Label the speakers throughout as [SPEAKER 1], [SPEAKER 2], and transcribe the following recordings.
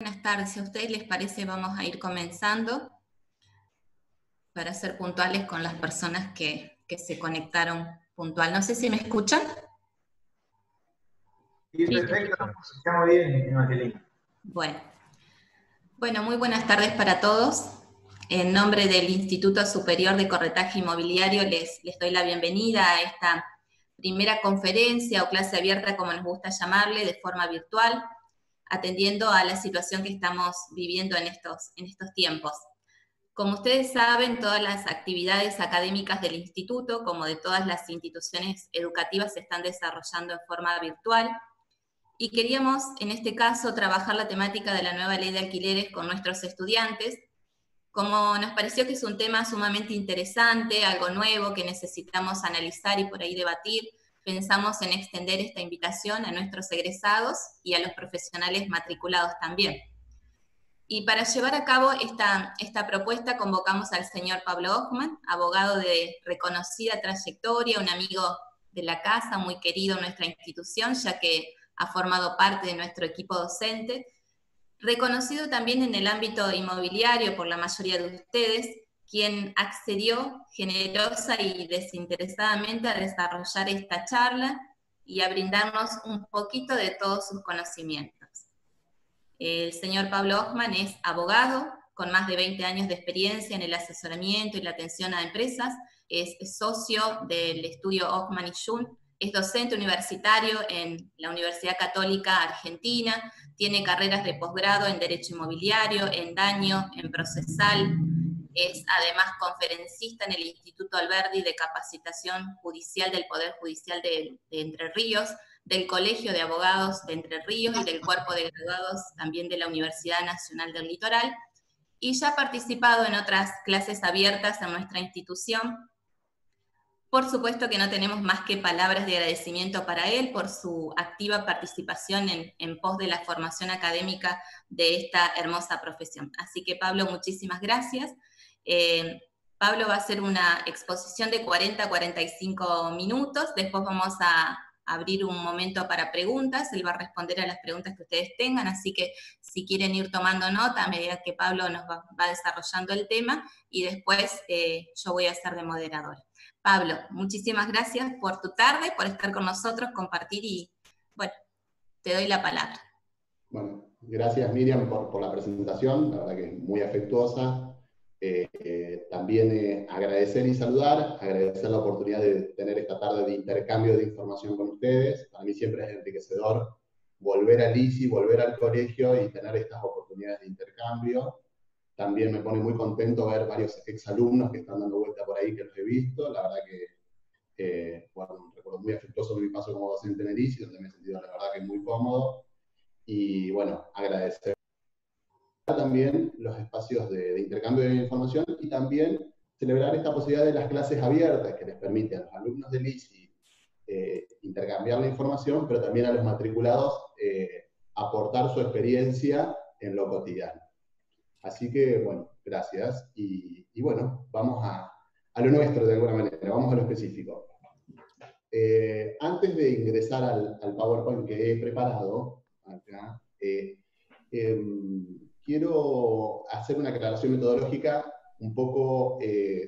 [SPEAKER 1] Buenas tardes, si a ustedes les parece vamos a ir comenzando para ser puntuales con las personas que se conectaron puntual. No sé si me escuchan.
[SPEAKER 2] Sí,
[SPEAKER 3] Sí, te
[SPEAKER 2] perfecto,
[SPEAKER 3] escucho.
[SPEAKER 2] nos escuchamos bien, Evangelina.
[SPEAKER 1] Bueno, muy buenas tardes para todos. En nombre del Instituto Superior de Corretaje Inmobiliario les doy la bienvenida a esta primera conferencia o clase abierta, como nos gusta llamarle, de forma virtual, atendiendo a la situación que estamos viviendo en estos tiempos. Como ustedes saben, todas las actividades académicas del instituto, como de todas las instituciones educativas, se están desarrollando en forma virtual, y queríamos, en este caso, trabajar la temática de la nueva ley de alquileres con nuestros estudiantes. Como nos pareció que es un tema sumamente interesante, algo nuevo que necesitamos analizar y por ahí debatir, pensamos en extender esta invitación a nuestros egresados y a los profesionales matriculados también. Y para llevar a cabo esta propuesta convocamos al señor Pablo Hochman, abogado de reconocida trayectoria, un amigo de la casa, muy querido en nuestra institución, ya que ha formado parte de nuestro equipo docente, reconocido también en el ámbito inmobiliario por la mayoría de ustedes, quien accedió generosa y desinteresadamente a desarrollar esta charla y a brindarnos un poquito de todos sus conocimientos. El señor Pablo Hochman es abogado con más de 20 años de experiencia en el asesoramiento y la atención a empresas, es socio del estudio Hochman y Jun, es docente universitario en la Universidad Católica Argentina, tiene carreras de posgrado en Derecho Inmobiliario, en Daño, en Procesal, es además conferencista en el Instituto Alberdi de Capacitación Judicial del Poder Judicial de Entre Ríos, del Colegio de Abogados de Entre Ríos y del Cuerpo de Graduados también de la Universidad Nacional del Litoral, y ya ha participado en otras clases abiertas en nuestra institución. Por supuesto que no tenemos más que palabras de agradecimiento para él por su activa participación en pos de la formación académica de esta hermosa profesión. Así que, Pablo, muchísimas gracias. Pablo va a hacer una exposición de 40 a 45 minutos, después vamos a abrir un momento para preguntas, él va a responder a las preguntas que ustedes tengan, así que si quieren ir tomando nota a medida que Pablo nos va desarrollando el tema, y después yo voy a ser de moderadora. Pablo, muchísimas gracias por tu tarde, por estar con nosotros, compartir y, bueno, te doy la palabra.
[SPEAKER 3] Bueno, gracias Miriam por la presentación, la verdad que muy afectuosa. También agradecer y saludar, agradecer la oportunidad de tener esta tarde de intercambio de información con ustedes. Para mí siempre es enriquecedor volver al ISI, volver al colegio y tener estas oportunidades de intercambio. También me pone muy contento ver varios exalumnos que están dando vuelta por ahí, que los he visto. La verdad que bueno, un recuerdo muy afectuoso de mi paso como docente en el ISI, donde me he sentido la verdad que muy cómodo. Y bueno, agradecer también los espacios de intercambio de información y también celebrar esta posibilidad de las clases abiertas que les permite a los alumnos del ISI intercambiar la información, pero también a los matriculados aportar su experiencia en lo cotidiano. Así que, bueno, gracias. Y bueno, vamos a lo nuestro de alguna manera, vamos a lo específico. Antes de ingresar al PowerPoint que he preparado, acá, quiero hacer una aclaración metodológica un poco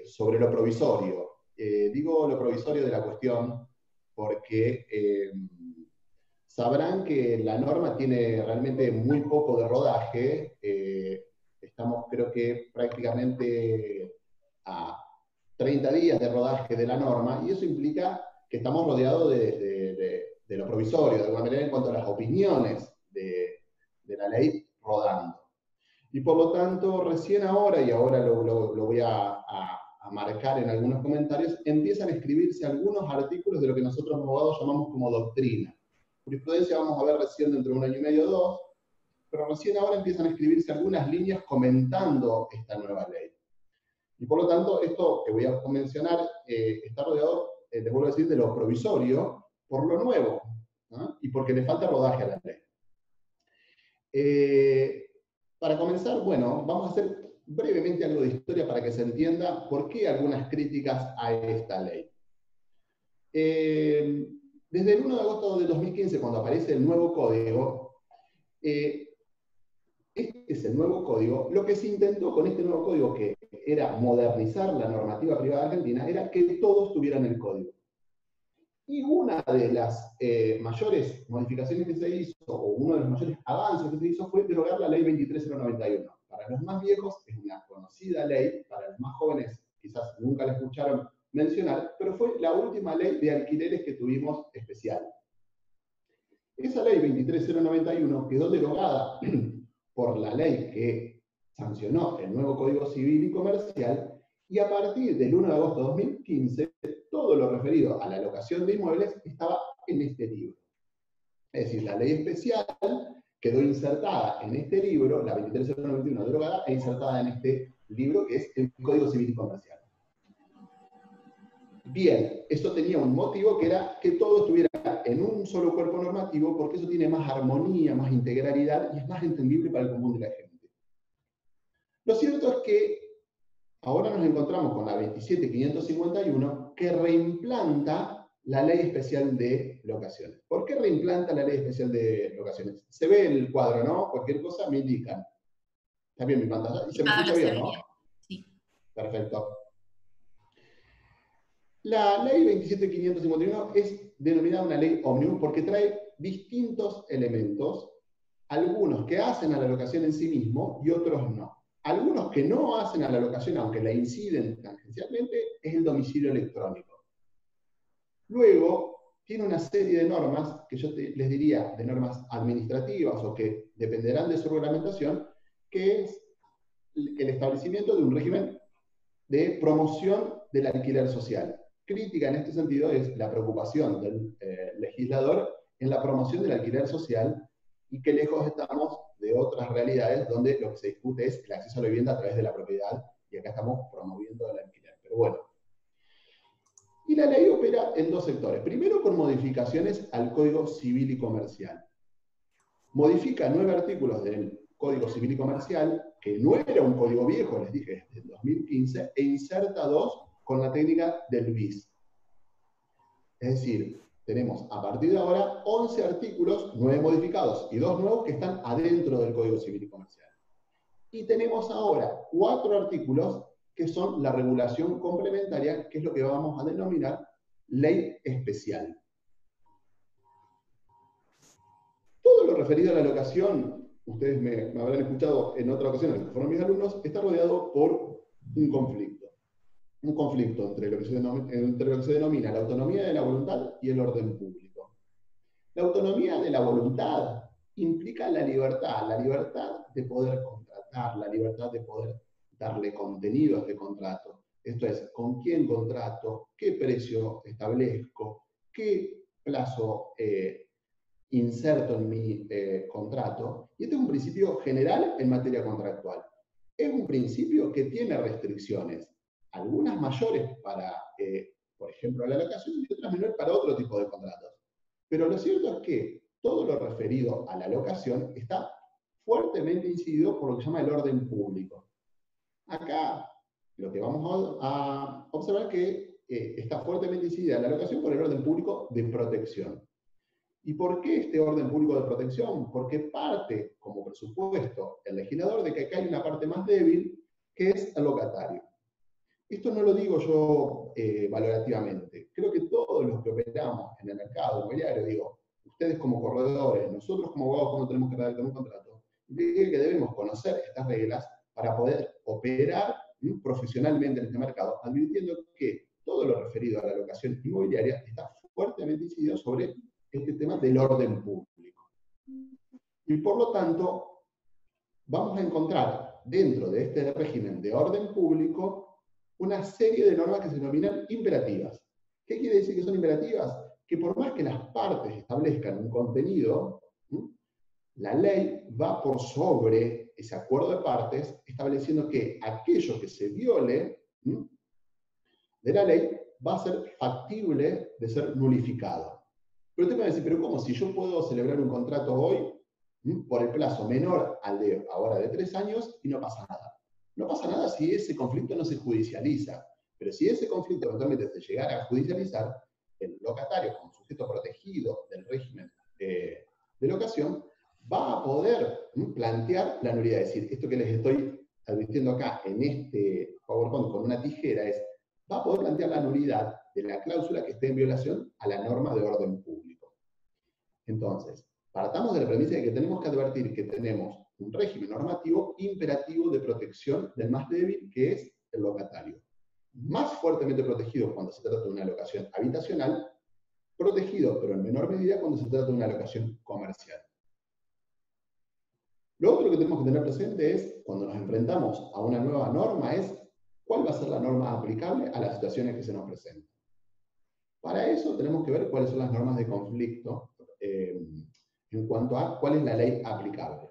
[SPEAKER 3] sobre lo provisorio. Digo lo provisorio de la cuestión porque sabrán que la norma tiene realmente muy poco de rodaje. Estamos, creo que, prácticamente a 30 días de rodaje de la norma, y eso implica que estamos rodeados de lo provisorio, de alguna manera, en cuanto a las opiniones de la ley rodando. Y por lo tanto, recién ahora, y ahora lo voy a marcar en algunos comentarios, empiezan a escribirse algunos artículos de lo que nosotros los abogados llamamos como doctrina. Jurisprudencia vamos a ver recién dentro de un año y medio o dos, pero recién ahora empiezan a escribirse algunas líneas comentando esta nueva ley. Y por lo tanto, esto que voy a mencionar está rodeado, les vuelvo a decir, de lo provisorio por lo nuevo, ¿no? Y porque le falta rodaje a la ley. Para comenzar, bueno, vamos a hacer brevemente algo de historia para que se entienda por qué algunas críticas a esta ley. Desde el 1 de agosto de 2015, cuando aparece el nuevo código, este es el nuevo código. Lo que se intentó con este nuevo código, que era modernizar la normativa privada argentina, era que todos tuvieran el código. Y una de las mayores modificaciones que se hizo, o uno de los mayores avances que se hizo, fue derogar la ley 23091. Para los más viejos es una conocida ley, para los más jóvenes quizás nunca la escucharon mencionar, pero fue la última ley de alquileres que tuvimos especial. Esa ley 23091 quedó derogada por la ley que sancionó el nuevo Código Civil y Comercial, y a partir del 1 de agosto de 2015, todo lo referido a la locación de inmuebles estaba en este libro. Es decir, la ley especial quedó insertada en este libro, la 23091 derogada, e insertada en este libro que es el Código Civil y Comercial. Bien, eso tenía un motivo que era que todo estuviera en un solo cuerpo normativo, porque eso tiene más armonía, más integralidad y es más entendible para el común de la gente. Lo cierto es que ahora nos encontramos con la 27551 que reimplanta la Ley Especial de Locaciones. ¿Por qué reimplanta la Ley Especial de Locaciones? Se ve el cuadro, ¿no? Cualquier cosa me indican. ¿Está bien mi pantalla? ¿Y se me escucha bien, no?
[SPEAKER 1] Sí.
[SPEAKER 3] Perfecto. La ley 27551 es denominada una ley ómnibus porque trae distintos elementos, algunos que hacen a la locación en sí mismo y otros no. Algunos que no hacen a la locación, aunque la inciden tangencialmente, es el domicilio electrónico. Luego, tiene una serie de normas, que yo les diría de normas administrativas o que dependerán de su reglamentación, que es el establecimiento de un régimen de promoción del alquiler social. Crítica en este sentido es la preocupación del legislador en la promoción del alquiler social y que lejos estamos de otras realidades donde lo que se discute es el acceso a la vivienda a través de la propiedad y acá estamos promoviendo el alquiler. Pero bueno. Y la ley opera en dos sectores. Primero, con modificaciones al Código Civil y Comercial. Modifica 9 artículos del Código Civil y Comercial, que no era un código viejo, les dije, desde el 2015, e inserta 2 con la técnica del BIS. Es decir, tenemos a partir de ahora 11 artículos, 9 modificados y 2 nuevos que están adentro del Código Civil y Comercial. Y tenemos ahora 4 artículos que son la regulación complementaria, que es lo que vamos a denominar ley especial. Todo lo referido a la locación, ustedes me habrán escuchado en otra ocasión, que fueron mis alumnos, está rodeado por un conflicto. Un conflicto entre lo que se denomina la autonomía de la voluntad y el orden público. La autonomía de la voluntad implica la libertad de poder contratar, la libertad de poder darle contenido a este contrato. Esto es, con quién contrato, qué precio establezco, qué plazo inserto en mi contrato. Y este es un principio general en materia contractual. Es un principio que tiene restricciones, algunas mayores para, por ejemplo, la locación y otras menores para otro tipo de contratos. Pero lo cierto es que todo lo referido a la locación está fuertemente incidido por lo que se llama el orden público. Acá lo que vamos a observar es que está fuertemente incidida la locación por el orden público de protección. ¿Y por qué este orden público de protección? Porque parte, como presupuesto, el legislador de que acá hay una parte más débil, que es el locatario. Esto no lo digo yo valorativamente. Creo que todos los que operamos en el mercado inmobiliario, digo, ustedes como corredores, nosotros como abogados cuando tenemos que redactar un contrato, que debemos conocer estas reglas para poder operar profesionalmente en este mercado, advirtiendo que todo lo referido a la locación inmobiliaria está fuertemente incidido sobre este tema del orden público. Y por lo tanto, vamos a encontrar dentro de este régimen de orden público una serie de normas que se denominan imperativas. ¿Qué quiere decir que son imperativas? Que por más que las partes establezcan un contenido, la ley va por sobre ese acuerdo de partes, estableciendo que aquello que se viole de la ley va a ser factible de ser nulificado. Pero usted me va a decir, pero ¿cómo? Si yo puedo celebrar un contrato hoy por el plazo menor al de ahora de 3 años y no pasa nada. No pasa nada si ese conflicto no se judicializa. Pero si ese conflicto eventualmente se llegara a judicializar, el locatario como sujeto protegido del régimen de locación va a poder plantear la nulidad. Es decir, esto que les estoy advirtiendo acá en este PowerPoint con una tijera es, va a poder plantear la nulidad de la cláusula que esté en violación a la norma de orden público. Entonces, partamos de la premisa de que tenemos que advertir que tenemos un régimen normativo imperativo de protección del más débil, que es el locatario. Más fuertemente protegido cuando se trata de una locación habitacional, protegido, pero en menor medida cuando se trata de una locación comercial. Lo otro que tenemos que tener presente es, cuando nos enfrentamos a una nueva norma, es cuál va a ser la norma aplicable a las situaciones que se nos presentan. Para eso tenemos que ver cuáles son las normas de conflicto en cuanto a cuál es la ley aplicable.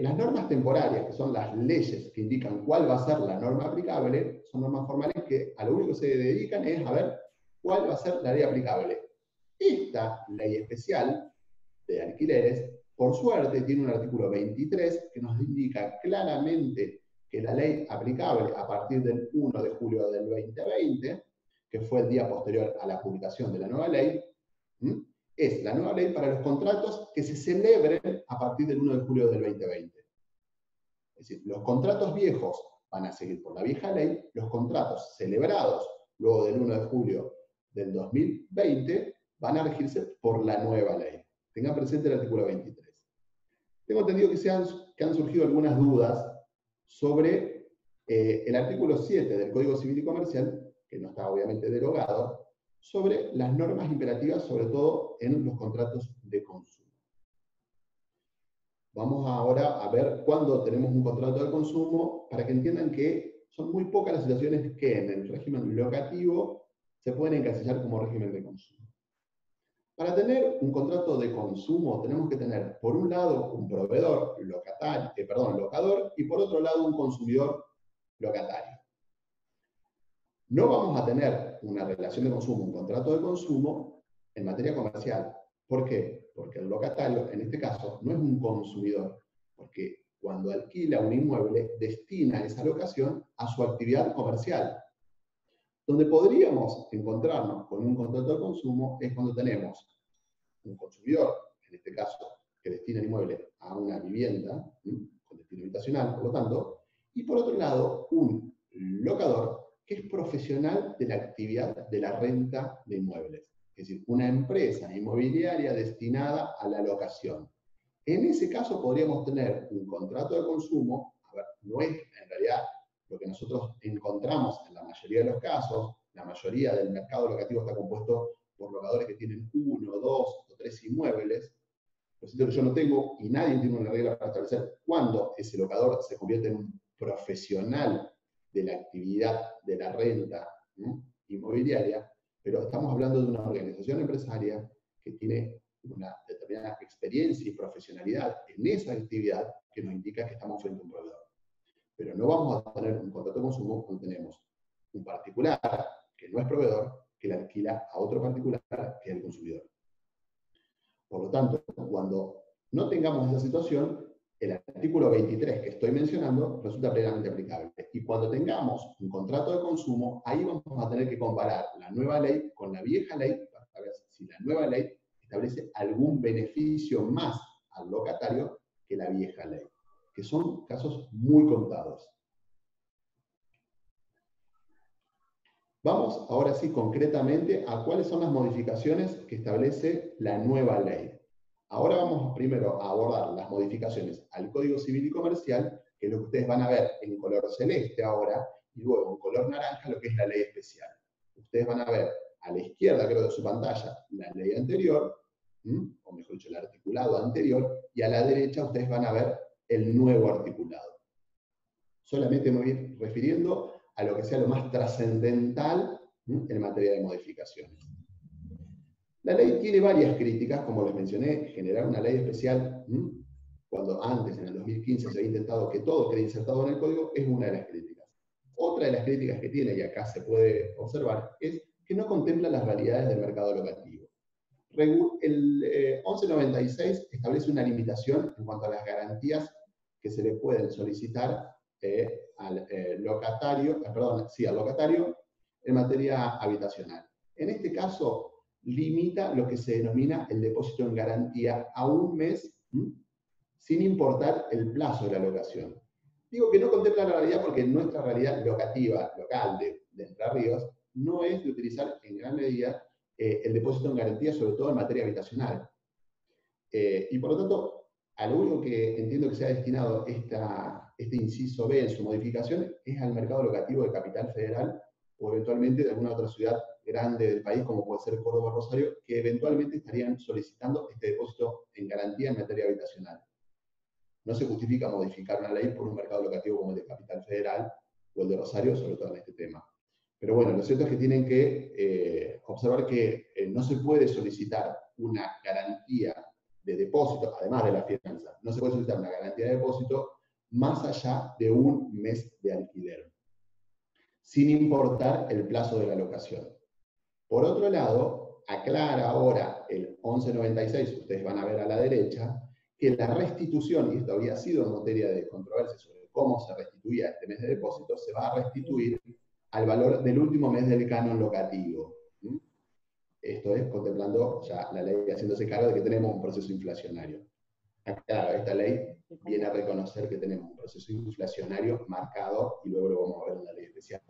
[SPEAKER 3] Las normas temporarias, que son las leyes que indican cuál va a ser la norma aplicable, son normas formales que a lo único que se dedican es a ver cuál va a ser la ley aplicable. Esta ley especial de alquileres, por suerte, tiene un artículo 23 que nos indica claramente que la ley aplicable a partir del 1 de julio del 2020, que fue el día posterior a la publicación de la nueva ley, es la nueva ley para los contratos que se celebren a partir del 1 de julio del 2020. Es decir, los contratos viejos van a seguir por la vieja ley, los contratos celebrados luego del 1 de julio del 2020 van a regirse por la nueva ley. Tengan presente el artículo 23. Tengo entendido que han surgido algunas dudas sobre el artículo 7 del Código Civil y Comercial, que no está obviamente derogado, sobre las normas imperativas, sobre todo en los contratos de consumo. Vamos ahora a ver cuándo tenemos un contrato de consumo, para que entiendan que son muy pocas las situaciones que en el régimen locativo se pueden encasillar como régimen de consumo. Para tener un contrato de consumo tenemos que tener, por un lado, un proveedor locador, y por otro lado, un consumidor locatario. No vamos a tener una relación de consumo, un contrato de consumo, en materia comercial. ¿Por qué? Porque el locatario, en este caso, no es un consumidor, porque cuando alquila un inmueble, destina esa locación a su actividad comercial. Donde podríamos encontrarnos con un contrato de consumo es cuando tenemos un consumidor, en este caso, que destina el inmueble a una vivienda, con destino habitacional, por lo tanto, y por otro lado, un locador que es profesional de la actividad de la renta de inmuebles. Es decir, una empresa inmobiliaria destinada a la locación. En ese caso podríamos tener un contrato de consumo, a ver, no es en realidad lo que nosotros encontramos en la mayoría de los casos. La mayoría del mercado locativo está compuesto por locadores que tienen 1, 2 o 3 inmuebles. Por cierto que yo no tengo, y nadie tiene una regla para establecer cuándo ese locador se convierte en un profesional de la actividad de la renta inmobiliaria, pero estamos hablando de una organización empresaria que tiene una determinada experiencia y profesionalidad en esa actividad que nos indica que estamos frente a un proveedor. Pero no vamos a tener un contrato de consumo cuando tenemos un particular que no es proveedor, que le alquila a otro particular que es el consumidor. Por lo tanto, cuando no tengamos esa situación, el artículo 23 que estoy mencionando resulta plenamente aplicable. Y cuando tengamos un contrato de consumo, ahí vamos a tener que comparar la nueva ley con la vieja ley para ver si la nueva ley establece algún beneficio más al locatario que la vieja ley, que son casos muy contados. Vamos ahora sí concretamente a cuáles son las modificaciones que establece la nueva ley. Ahora vamos primero a abordar las modificaciones al Código Civil y Comercial, que es lo que ustedes van a ver en color celeste ahora, y luego en color naranja lo que es la ley especial. Ustedes van a ver a la izquierda, creo, de su pantalla, la ley anterior, o mejor dicho, el articulado anterior, y a la derecha ustedes van a ver el nuevo articulado. Solamente me voy a ir refiriendo a lo que sea lo más trascendental en materia de modificaciones. La ley tiene varias críticas, como les mencioné. Generar una ley especial, cuando antes, en el 2015, se había intentado que todo quede insertado en el código, es una de las críticas. Otra de las críticas que tiene, y acá se puede observar, es que no contempla las realidades del mercado locativo. El 1196 establece una limitación en cuanto a las garantías que se le pueden solicitar al locatario en materia habitacional. En este caso, limita lo que se denomina el depósito en garantía a un mes, sin importar el plazo de la locación. Digo que no contempla la realidad porque nuestra realidad locativa, local de Entre Ríos, no es de utilizar en gran medida el depósito en garantía, sobre todo en materia habitacional. Y por lo tanto, a lo único que entiendo que se ha destinado este inciso B en su modificación es al mercado locativo de Capital Federal o eventualmente de alguna otra ciudad grande del país, como puede ser Córdoba o Rosario, que eventualmente estarían solicitando este depósito en garantía en materia habitacional. No se justifica modificar una ley por un mercado locativo como el de Capital Federal o el de Rosario, sobre todo en este tema. Pero bueno, lo cierto es que tienen que observar que no se puede solicitar una garantía de depósito, además de la fianza, no se puede solicitar una garantía de depósito más allá de un mes de alquiler, sin importar el plazo de la locación. Por otro lado, aclara ahora el 1196, ustedes van a ver a la derecha, que la restitución, y esto había sido en materia de controversia sobre cómo se restituía este mes de depósito, se va a restituir al valor del último mes del canon locativo. Esto es contemplando ya la ley haciéndose cargo de que tenemos un proceso inflacionario. Claro, esta ley viene a reconocer que tenemos un proceso inflacionario marcado y luego lo vamos a ver en la ley especial.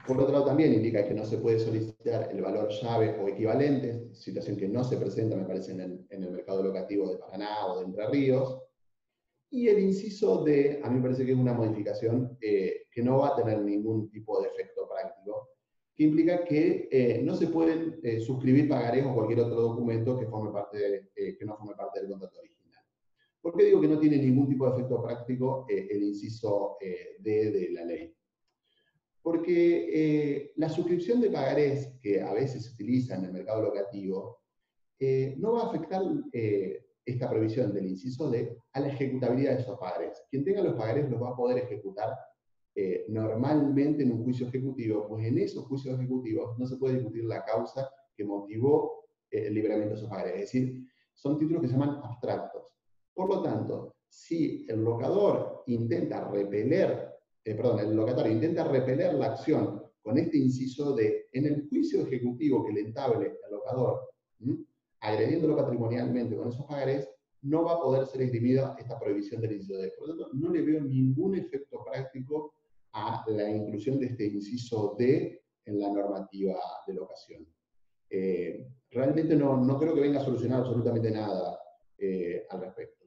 [SPEAKER 3] Por otro lado, también indica que no se puede solicitar el valor llave o equivalentes, situación que no se presenta, me parece, en el mercado locativo de Paraná o de Entre Ríos. Y el inciso D, a mí me parece que es una modificación que no va a tener ningún tipo de efecto práctico, que implica que no se pueden suscribir pagarés o cualquier otro documento que, que no forme parte del contrato original. ¿Por qué digo que no tiene ningún tipo de efecto práctico el inciso D de la ley? Porque la suscripción de pagarés, que a veces se utiliza en el mercado locativo, no va a afectar esta previsión del inciso D a la ejecutabilidad de esos pagarés. Quien tenga los pagarés los va a poder ejecutar normalmente en un juicio ejecutivo, pues en esos juicios ejecutivos no se puede discutir la causa que motivó el libramiento de esos pagarés. Es decir, son títulos que se llaman abstractos. Por lo tanto, si el locador intenta el locatario intenta repeler la acción con este inciso D en el juicio ejecutivo que le entable al locador, agrediéndolo patrimonialmente con esos pagarés, no va a poder ser esgrimida esta prohibición del inciso D. Por lo tanto, no le veo ningún efecto práctico a la inclusión de este inciso D en la normativa de locación. Realmente no creo que venga a solucionar absolutamente nada al respecto.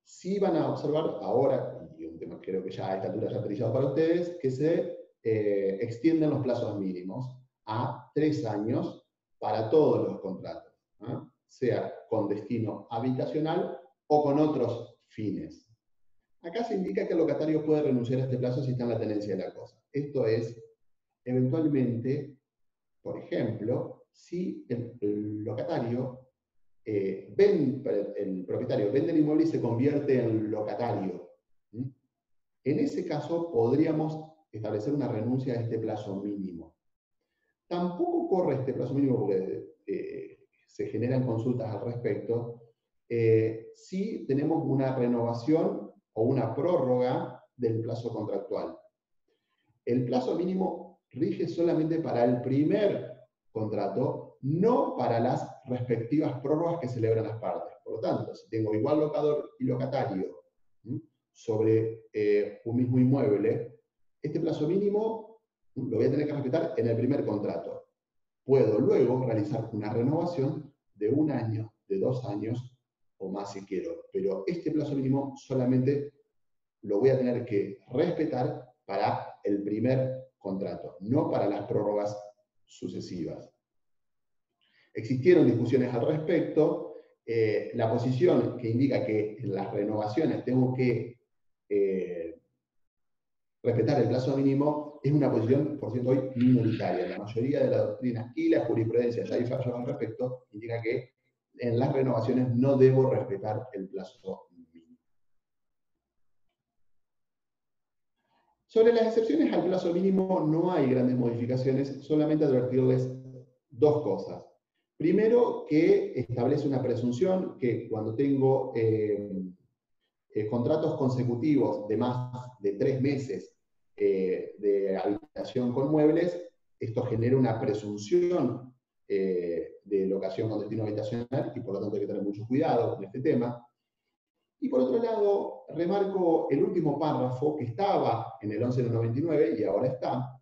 [SPEAKER 3] Sí van a observar ahora, y un tema que creo que ya a esta altura ya ha aterrizado para ustedes, que se extienden los plazos mínimos a 3 años para todos los contratos, ¿no? Sea con destino habitacional o con otros fines. Acá se indica que el locatario puede renunciar a este plazo si está en la tenencia de la cosa. Esto es, eventualmente, por ejemplo, si el locatario el propietario vende el inmueble y se convierte en locatario. En ese caso podríamos establecer una renuncia a este plazo mínimo. Tampoco corre este plazo mínimo porque se generan consultas al respecto si tenemos una renovación o una prórroga del plazo contractual. El plazo mínimo rige solamente para el primer contrato, no para las respectivas prórrogas que celebran las partes. Por lo tanto, si tengo igual locador y locatario sobre un mismo inmueble, este plazo mínimo lo voy a tener que respetar en el primer contrato. Puedo luego realizar una renovación de 1 año, de 2 años o más si quiero, pero este plazo mínimo solamente lo voy a tener que respetar para el primer contrato, no para las prórrogas sucesivas. Existieron discusiones al respecto. La posición que indica que en las renovaciones tengo que respetar el plazo mínimo es una posición, por cierto, hoy minoritaria. La mayoría de la doctrina y la jurisprudencia, ya hay fallos al respecto, indica que en las renovaciones no debo respetar el plazo mínimo. Sobre las excepciones al plazo mínimo no hay grandes modificaciones, solamente advertirles 2 cosas. Primero, que establece una presunción que cuando tengo contratos consecutivos de más de 3 meses de habitación con muebles, esto genera una presunción de locación con destino habitacional y por lo tanto hay que tener mucho cuidado con este tema. Y por otro lado, remarco el último párrafo que estaba en el 1199 y ahora está,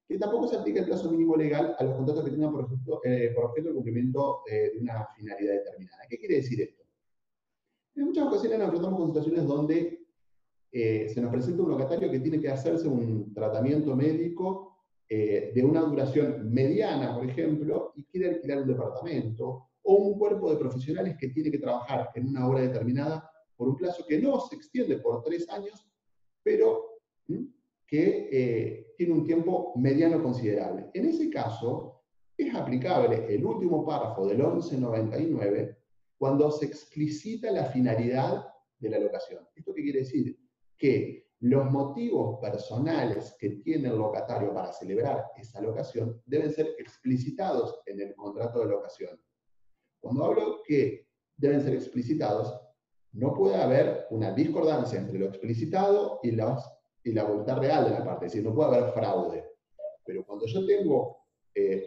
[SPEAKER 3] que tampoco se aplica el plazo mínimo legal a los contratos que tengan por objeto el cumplimiento de una finalidad determinada. ¿Qué quiere decir esto? En muchas ocasiones nos enfrentamos con situaciones donde se nos presenta un locatario que tiene que hacerse un tratamiento médico de una duración mediana, por ejemplo, y quiere alquilar un departamento, o un cuerpo de profesionales que tiene que trabajar en una hora determinada por un plazo que no se extiende por 3 años, pero que tiene un tiempo mediano considerable. En ese caso, es aplicable el último párrafo del 1199 cuando se explicita la finalidad de la locación. ¿Esto qué quiere decir? Que los motivos personales que tiene el locatario para celebrar esa locación deben ser explicitados en el contrato de locación. Cuando hablo que deben ser explicitados, no puede haber una discordancia entre lo explicitado y la voluntad real de la parte, es decir, no puede haber fraude. Pero cuando yo tengo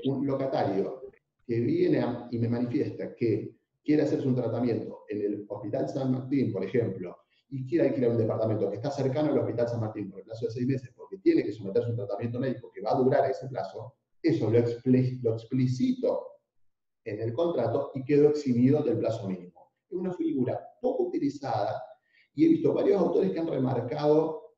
[SPEAKER 3] un locatario que viene y me manifiesta que quiere hacerse un tratamiento en el Hospital San Martín, por ejemplo, y quiere alquilar un departamento que está cercano al Hospital San Martín por el plazo de 6 meses, porque tiene que someterse a un tratamiento médico que va a durar ese plazo, eso lo explicito en el contrato y quedó eximido del plazo mínimo. Es una figura poco utilizada y he visto varios autores que han remarcado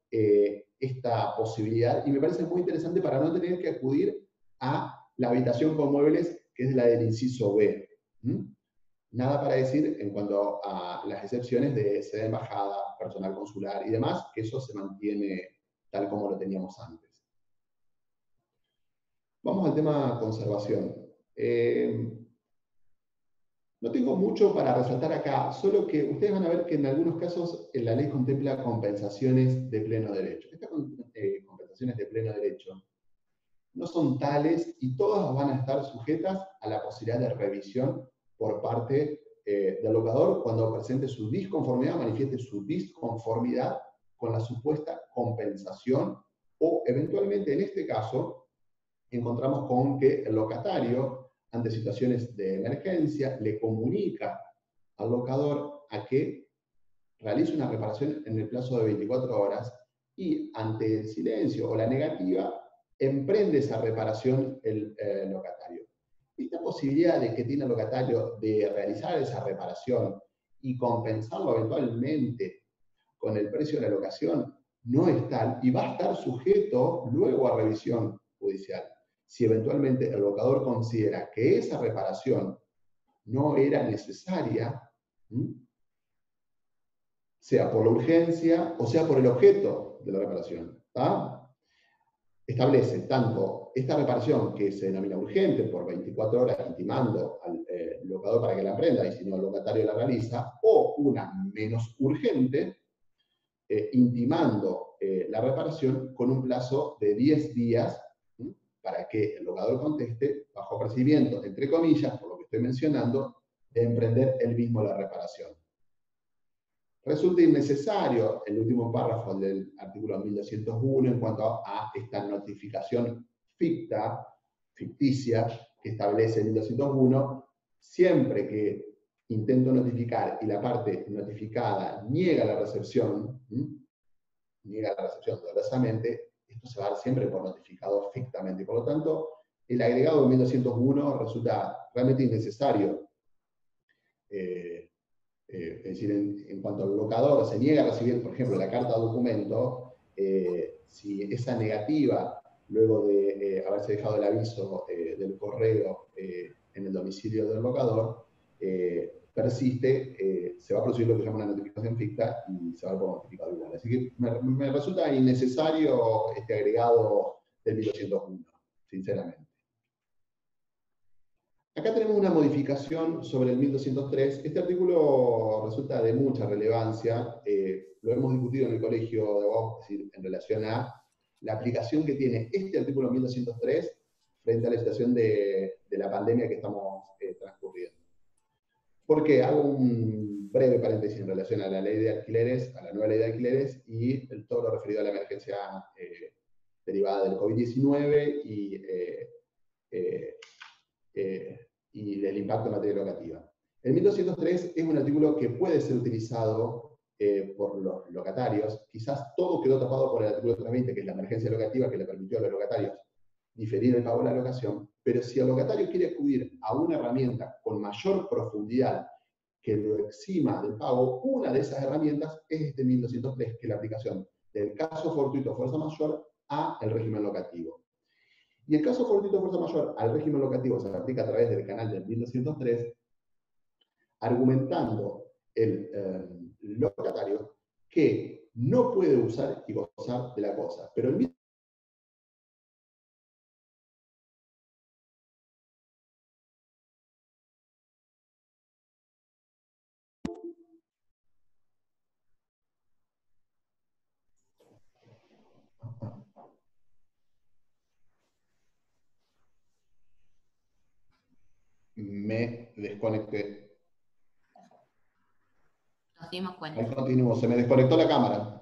[SPEAKER 3] esta posibilidad y me parece muy interesante para no tener que acudir a la habitación con muebles, que es la del inciso B. Nada para decir en cuanto a las excepciones de sede de embajada, personal consular y demás, que eso se mantiene tal como lo teníamos antes. Vamos al tema conservación. No tengo mucho para resaltar acá, solo que ustedes van a ver que en algunos casos la ley contempla compensaciones de pleno derecho. Estas compensaciones de pleno derecho no son tales y todas van a estar sujetas a la posibilidad de revisión por parte del locador cuando presente su disconformidad, manifieste su disconformidad con la supuesta compensación o eventualmente en este caso encontramos con que el locatario ante situaciones de emergencia le comunica al locador a que realice una reparación en el plazo de 24 horas y ante el silencio o la negativa emprende esa reparación el locatario. Esta posibilidad de que tiene el locatario de realizar esa reparación y compensarlo eventualmente con el precio de la locación no es tal y va a estar sujeto luego a revisión judicial. Si eventualmente el locador considera que esa reparación no era necesaria, sea por la urgencia o sea por el objeto de la reparación. Establece tanto esta reparación que se denomina urgente por 24 horas intimando al locador para que la emprenda y si no el locatario la realiza, o una menos urgente, intimando la reparación con un plazo de 10 días para que el locador conteste bajo procedimiento, entre comillas, por lo que estoy mencionando, de emprender él mismo la reparación. Resulta innecesario el último párrafo del artículo 1201 en cuanto a esta notificación ficticia que establece el 1201, siempre que intento notificar y la parte notificada niega la recepción dolosamente, esto se va a dar siempre por notificado fictamente. Por lo tanto, el agregado de 1201 resulta realmente innecesario. Es decir, en cuanto al locador se niega a recibir, por ejemplo, la carta de documento, si esa negativa, luego de haberse dejado el aviso del correo en el domicilio del locador, persiste, se va a producir lo que se llama una notificación ficta y se va a dar por notificado igual. Así que me resulta innecesario este agregado del 1201, sinceramente. Acá tenemos una modificación sobre el 1203. Este artículo resulta de mucha relevancia. Lo hemos discutido en el colegio de abogados, es decir, en relación a la aplicación que tiene este artículo 1203 frente a la situación de la pandemia que estamos transcurriendo. ¿Por qué? Hago un breve paréntesis en relación a la ley de alquileres, a la nueva ley de alquileres y todo lo referido a la emergencia derivada del COVID-19 y del impacto en materia locativa. El 1203 es un artículo que puede ser utilizado por los locatarios. Quizás todo quedó tapado por el artículo 320, que es la emergencia locativa que le permitió a los locatarios diferir el pago de la locación, pero si el locatario quiere acudir a una herramienta con mayor profundidad que lo exima del pago, una de esas herramientas es este 1203, que es la aplicación del caso fortuito fuerza mayor al régimen locativo. Y el caso fortuito fuerza mayor al régimen locativo se aplica a través del canal del 1203, argumentando el locatario que no puede usar y gozar de la cosa, pero el mismo me desconecté.
[SPEAKER 1] Nos dimos cuenta.
[SPEAKER 3] Ahí continúo, se me desconectó la cámara.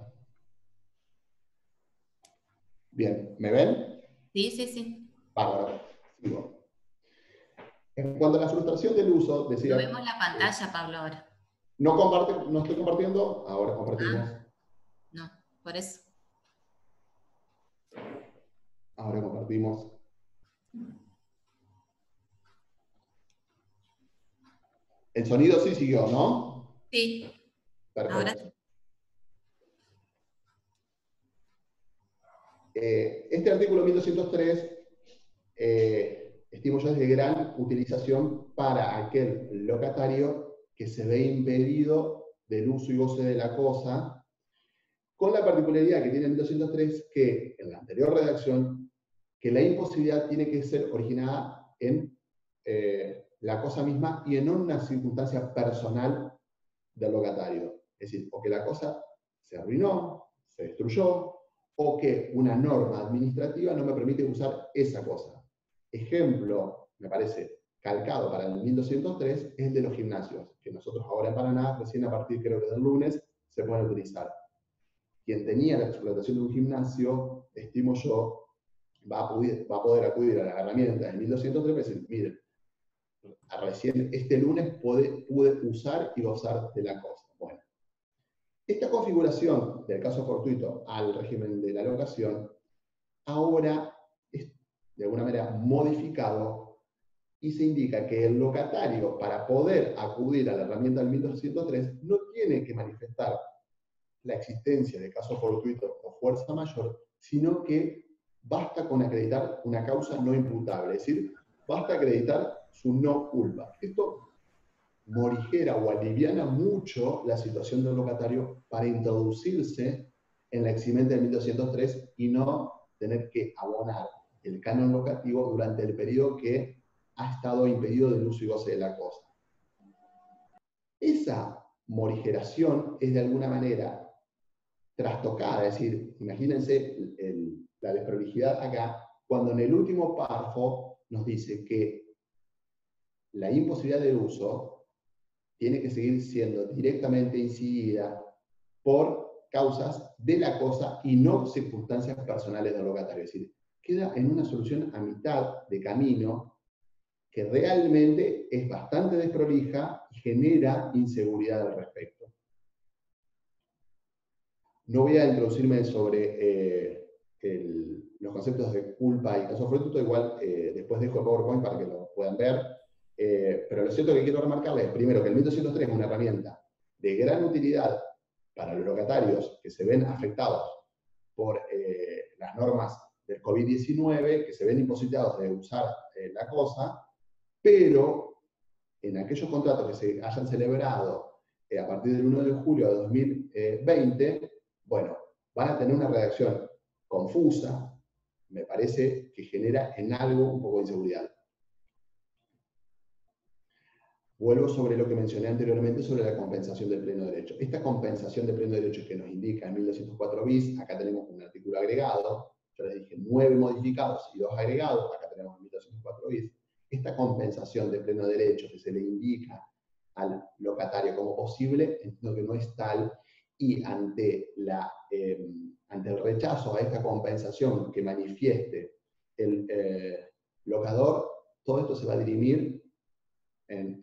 [SPEAKER 3] Bien, ¿me ven?
[SPEAKER 1] Sí, sí, sí.
[SPEAKER 3] Bárbaro. Sigo. En cuanto a la frustración del uso, decía...
[SPEAKER 1] No vemos la pantalla, Pablo, ahora.
[SPEAKER 3] No estoy compartiendo, ahora compartimos.
[SPEAKER 1] No, por eso.
[SPEAKER 3] Ahora compartimos. El sonido sí siguió, ¿no?
[SPEAKER 1] Sí.
[SPEAKER 3] Perfecto.
[SPEAKER 1] Ahora sí.
[SPEAKER 3] Este artículo 1203 estimo yo es de gran utilización para aquel locatario que se ve impedido del uso y goce de la cosa, con la particularidad que tiene el 1203 que en la anterior redacción, que la imposibilidad tiene que ser originada en la cosa misma y en una circunstancia personal del locatario. Es decir, o que la cosa se arruinó, se destruyó, o que una norma administrativa no me permite usar esa cosa. Ejemplo, me parece, calcado para el 1203, es el de los gimnasios, que nosotros ahora en Paraná, recién a partir creo que del lunes, se pueden utilizar. Quien tenía la explotación de un gimnasio, estimo yo, va a poder acudir a las herramientas del 1203 y decir, miren, recién este lunes pude usar y gozar de la cosa. Bueno, esta configuración del caso fortuito al régimen de la locación ahora es de alguna manera modificado y se indica que el locatario, para poder acudir a la herramienta del 1203, no tiene que manifestar la existencia de caso fortuito o fuerza mayor, sino que basta con acreditar una causa no imputable, es decir, basta acreditar su no culpa. Esto morigera o aliviana mucho la situación del locatario para introducirse en la eximente del 1203 y no tener que abonar el canon locativo durante el periodo que ha estado impedido del uso y goce de la cosa. Esa morigeración es de alguna manera trastocada, es decir, imagínense la desprolijidad acá, cuando en el último párrafo nos dice que la imposibilidad de uso tiene que seguir siendo directamente incidida por causas de la cosa y no circunstancias personales del locatario. Es decir, queda en una solución a mitad de camino que realmente es bastante desprolija y genera inseguridad al respecto. No voy a introducirme sobre los conceptos de culpa y caso fortuito, igual después dejo el PowerPoint para que lo puedan ver. Pero lo cierto que quiero remarcarles, primero, que el 1203 es una herramienta de gran utilidad para los locatarios que se ven afectados por las normas del COVID-19, que se ven imposibilitados de usar la cosa, pero en aquellos contratos que se hayan celebrado a partir del 1 de julio de 2020, bueno, van a tener una redacción confusa, me parece que genera en algo un poco de inseguridad. Vuelvo sobre lo que mencioné anteriormente sobre la compensación del pleno derecho. Esta compensación del pleno derecho que nos indica en 1204 bis, acá tenemos un artículo agregado, yo les dije 9 modificados y 2 agregados, acá tenemos 1204 bis. Esta compensación de pleno derecho que se le indica al locatario como posible, entiendo que no es tal, y ante el rechazo a esta compensación que manifieste el locador, todo esto se va a dirimir en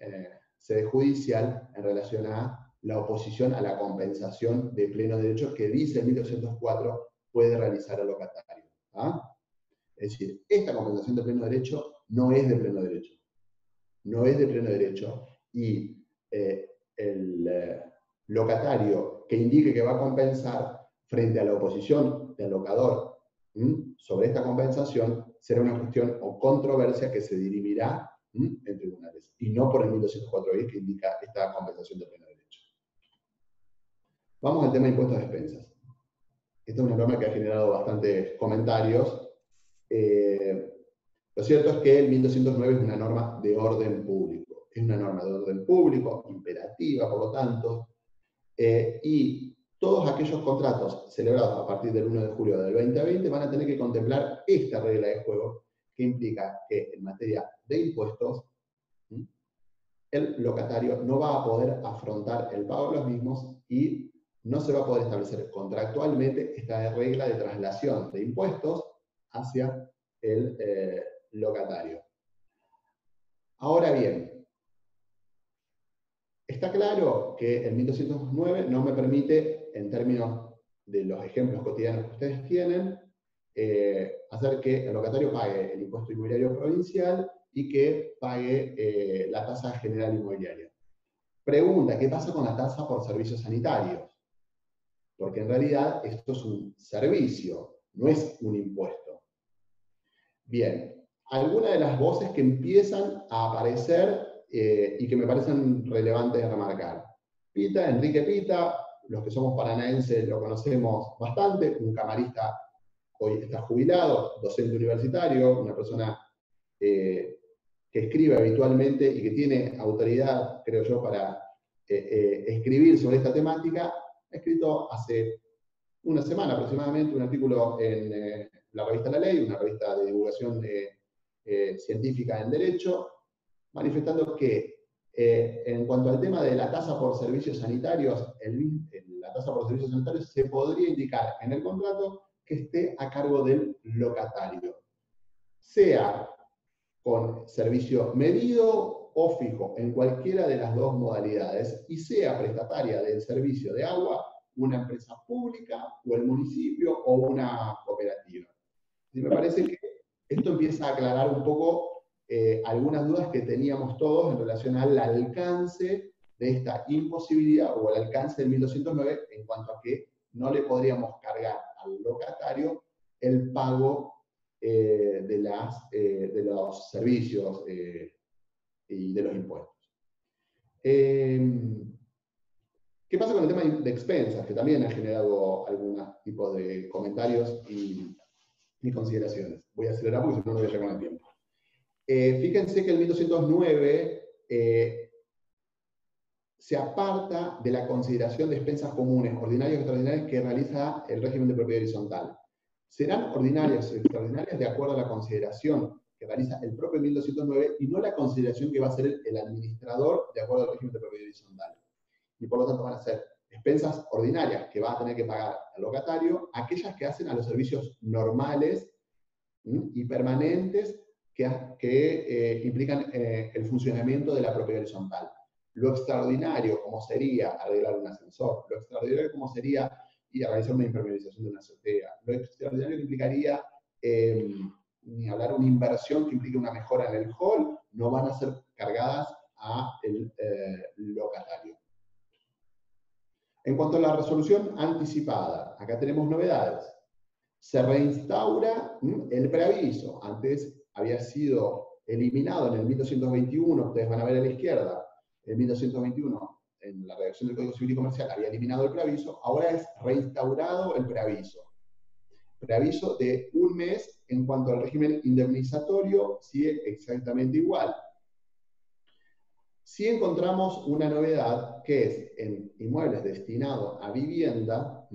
[SPEAKER 3] sede judicial en relación a la oposición a la compensación de pleno derecho que dice el 1204 puede realizar el locatario. ¿Ah? Es decir, esta compensación de pleno derecho no es de pleno derecho. No es de pleno derecho y el locatario que indique que va a compensar frente a la oposición del locador sobre esta compensación será una cuestión o controversia que se dirimirá en tribunales y no por el 1204 bis que indica esta compensación de pleno derecho. Vamos al tema de impuestos de expensas. Esta es una norma que ha generado bastantes comentarios. Lo cierto es que el 1209 es una norma de orden público. Es una norma de orden público, imperativa, por lo tanto, y todos aquellos contratos celebrados a partir del 1 de julio del 2020 van a tener que contemplar esta regla de juego que implica que en materia de impuestos el locatario no va a poder afrontar el pago de los mismos y no se va a poder establecer contractualmente esta regla de traslación de impuestos hacia el locatario. Ahora bien, está claro que el 1209 no me permite, en términos de los ejemplos cotidianos que ustedes tienen, hacer que el locatario pague el impuesto inmobiliario provincial y que pague la tasa general inmobiliaria. Pregunta, ¿qué pasa con la tasa por servicios sanitarios? Porque en realidad esto es un servicio, no es un impuesto. Bien, algunas de las voces que empiezan a aparecer y que me parecen relevantes de remarcar. Pita, Enrique Pita, los que somos paranaenses lo conocemos bastante, un camarista hoy está jubilado, docente universitario, una persona que escribe habitualmente y que tiene autoridad, creo yo, para escribir sobre esta temática, ha escrito hace una semana aproximadamente un artículo en la revista La Ley, una revista de divulgación científica en Derecho, manifestando que en cuanto al tema de la tasa por servicios sanitarios, la tasa por servicios sanitarios se podría indicar en el contrato que esté a cargo del locatario, sea con servicio medido o fijo, en cualquiera de las dos modalidades, y sea prestataria del servicio de agua una empresa pública, o el municipio, o una cooperativa. Y me parece que esto empieza a aclarar un poco algunas dudas que teníamos todos en relación al alcance de esta imposibilidad, o el alcance del 1209, en cuanto a que no le podríamos cargar al locatario el pago de los servicios y de los impuestos. ¿Qué pasa con el tema de expensas? Que también ha generado algunos tipos de comentarios y consideraciones. Voy a acelerar porque si no, no voy a llegar con el tiempo. Fíjense que el 1209 se aparta de la consideración de expensas comunes, ordinarias y extraordinarias que realiza el régimen de propiedad horizontal. Serán ordinarias o extraordinarias de acuerdo a la consideración que realiza el propio 1209 y no la consideración que va a hacer el administrador de acuerdo al régimen de propiedad horizontal. Y por lo tanto van a ser expensas ordinarias que va a tener que pagar al locatario, aquellas que hacen a los servicios normales y permanentes que implican el funcionamiento de la propiedad horizontal. Lo extraordinario, como sería arreglar un ascensor, lo extraordinario como sería ir a realizar una impermeabilización de una azotea, lo extraordinario que implicaría ni hablar una inversión que implique una mejora en el hall, no van a ser cargadas al locatario. En cuanto a la resolución anticipada, acá tenemos novedades. Se reinstaura el preaviso. Antes había sido eliminado en el 1221, ustedes van a ver a la izquierda, el 1221, en la redacción del Código Civil y Comercial, había eliminado el preaviso, ahora es reinstaurado el preaviso. Preaviso de un mes en cuanto al régimen indemnizatorio, sigue exactamente igual. Si encontramos una novedad que es en inmuebles destinados a vivienda,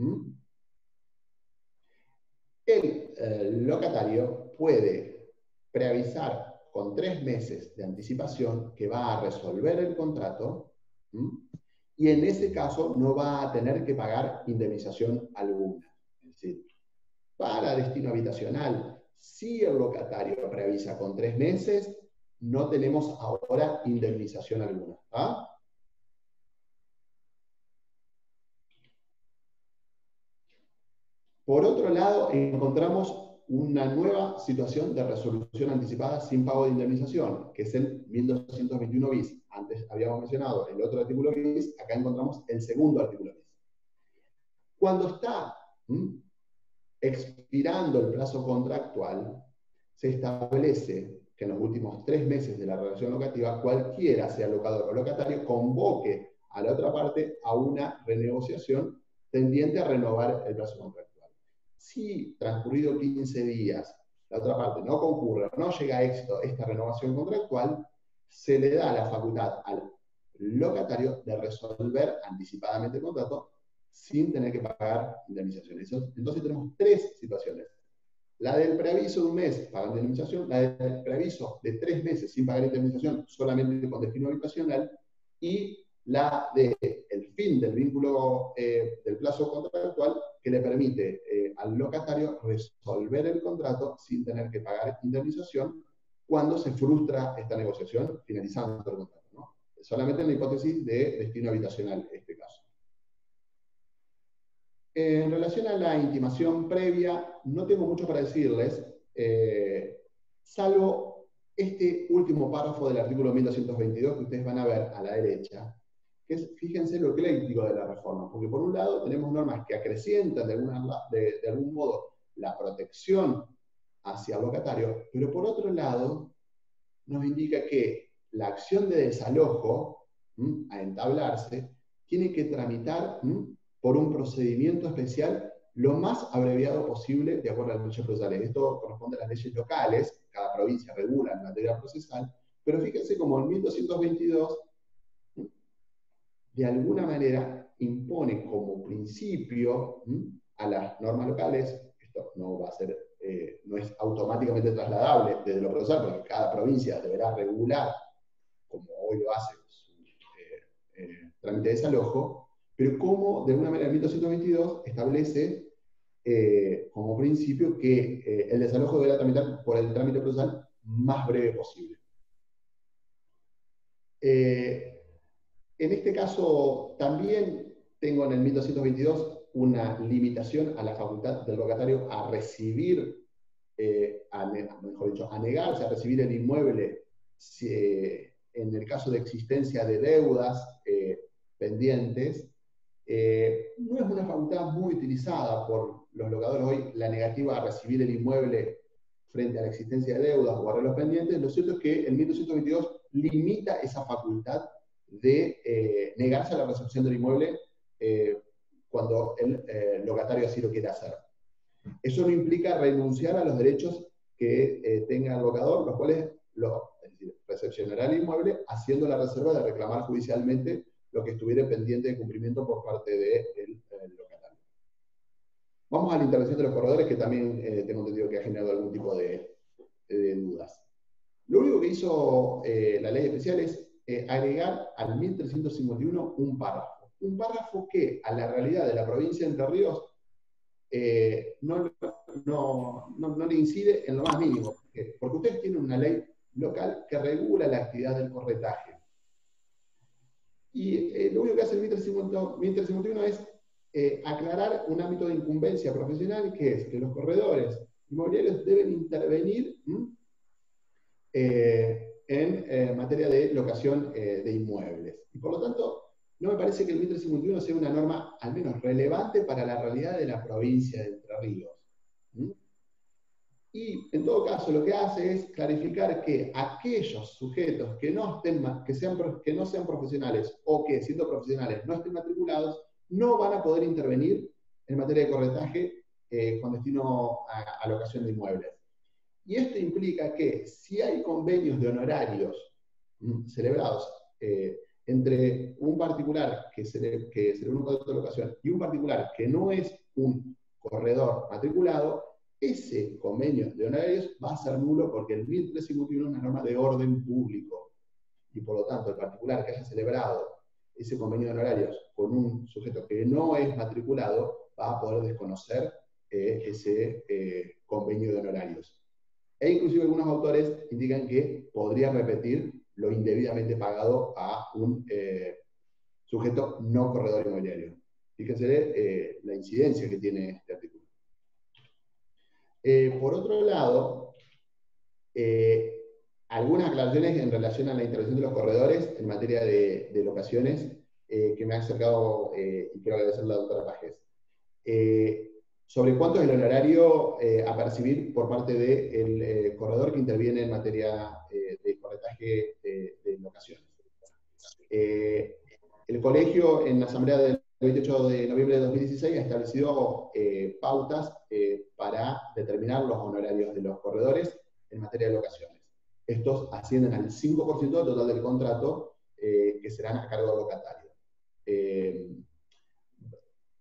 [SPEAKER 3] el locatario puede preavisar con 3 meses de anticipación que va a resolver el contrato y en ese caso no va a tener que pagar indemnización alguna. Es decir, para destino habitacional, si el locatario preavisa con 3 meses, no tenemos ahora indemnización alguna. ¿Ah? Por otro lado, encontramos una nueva situación de resolución anticipada sin pago de indemnización, que es el 1221 bis. Antes habíamos mencionado el otro artículo bis, acá encontramos el segundo artículo bis. Cuando está expirando el plazo contractual, se establece que en los últimos 3 meses de la relación locativa, cualquiera, sea locador o locatario, convoque a la otra parte a una renegociación tendiente a renovar el plazo contractual. Si transcurrido 15 días la otra parte no concurre, no llega a éxito esta renovación contractual, se le da la facultad al locatario de resolver anticipadamente el contrato sin tener que pagar indemnizaciones. Entonces tenemos 3 situaciones. La del preaviso de 1 mes pagando indemnización, la del preaviso de 3 meses sin pagar indemnización solamente con destino habitacional, y la del fin del vínculo del plazo contractual, que le permite al locatario resolver el contrato sin tener que pagar indemnización cuando se frustra esta negociación finalizando el contrato, ¿no? Solamente en la hipótesis de destino habitacional, en este caso. En relación a la intimación previa, no tengo mucho para decirles, salvo este último párrafo del artículo 1222 que ustedes van a ver a la derecha, que es, fíjense lo ecléctico de la reforma, porque por un lado tenemos normas que acrecientan de algún modo la protección hacia el locatario, pero por otro lado nos indica que la acción de desalojo a entablarse tiene que tramitar por un procedimiento especial lo más abreviado posible de acuerdo a las leyes procesales. Esto corresponde a las leyes locales, cada provincia regula en materia procesal, pero fíjense como el 1222 de alguna manera impone como principio a las normas locales, esto no va a ser, no es automáticamente trasladable desde lo procesal, porque cada provincia deberá regular, como hoy lo hace, su trámite de desalojo, pero como de alguna manera el 1222 establece como principio que el desalojo deberá tramitar por el trámite procesal más breve posible. En este caso, también tengo en el 1222 una limitación a la facultad del locatario a recibir, mejor dicho, a negarse a recibir el inmueble en el caso de existencia de deudas pendientes. No es una facultad muy utilizada por los locadores hoy, la negativa a recibir el inmueble frente a la existencia de deudas o arreglos pendientes. Lo cierto es que el 1222 limita esa facultad de negarse a la recepción del inmueble cuando el locatario así lo quiere hacer. Eso no implica renunciar a los derechos que tenga el locador, los cuales es decir, recepcionará el inmueble haciendo la reserva de reclamar judicialmente lo que estuviera pendiente de cumplimiento por parte del locatario. Vamos a la intervención de los corredores, que también tengo entendido que ha generado algún tipo de dudas. Lo único que hizo la ley especial es agregar al 1351 un párrafo que a la realidad de la provincia de Entre Ríos no le incide en lo más mínimo. Porque ustedes tienen una ley local que regula la actividad del corretaje. Y lo único que hace el 1351 es aclarar un ámbito de incumbencia profesional, que es que los corredores inmobiliarios deben intervenir en materia de locación de inmuebles. Y por lo tanto, no me parece que el 1351 sea una norma al menos relevante para la realidad de la provincia de Entre Ríos. Y en todo caso lo que hace es clarificar que aquellos sujetos que no sean profesionales o que siendo profesionales no estén matriculados, no van a poder intervenir en materia de corretaje con destino a locación de inmuebles. Y esto implica que si hay convenios de honorarios celebrados entre un particular que celebra un contrato de locación y un particular que no es un corredor matriculado, ese convenio de honorarios va a ser nulo porque el 1351 es una norma de orden público. Y por lo tanto, el particular que haya celebrado ese convenio de honorarios con un sujeto que no es matriculado, va a poder desconocer ese convenio de honorarios. E inclusive algunos autores indican que podría repetir lo indebidamente pagado a un sujeto no corredor inmobiliario. Fíjense la incidencia que tiene este artículo. Por otro lado, algunas aclaraciones en relación a la intervención de los corredores en materia de locaciones que me ha acercado y quiero agradecerle a la doctora Pajes. Sobre cuánto es el honorario a percibir por parte del corredor que interviene en materia de corretaje de locaciones. El colegio en la asamblea del 28 de noviembre de 2016 ha establecido pautas para determinar los honorarios de los corredores en materia de locaciones. Estos ascienden al 5% del total del contrato que serán a cargo del locatario.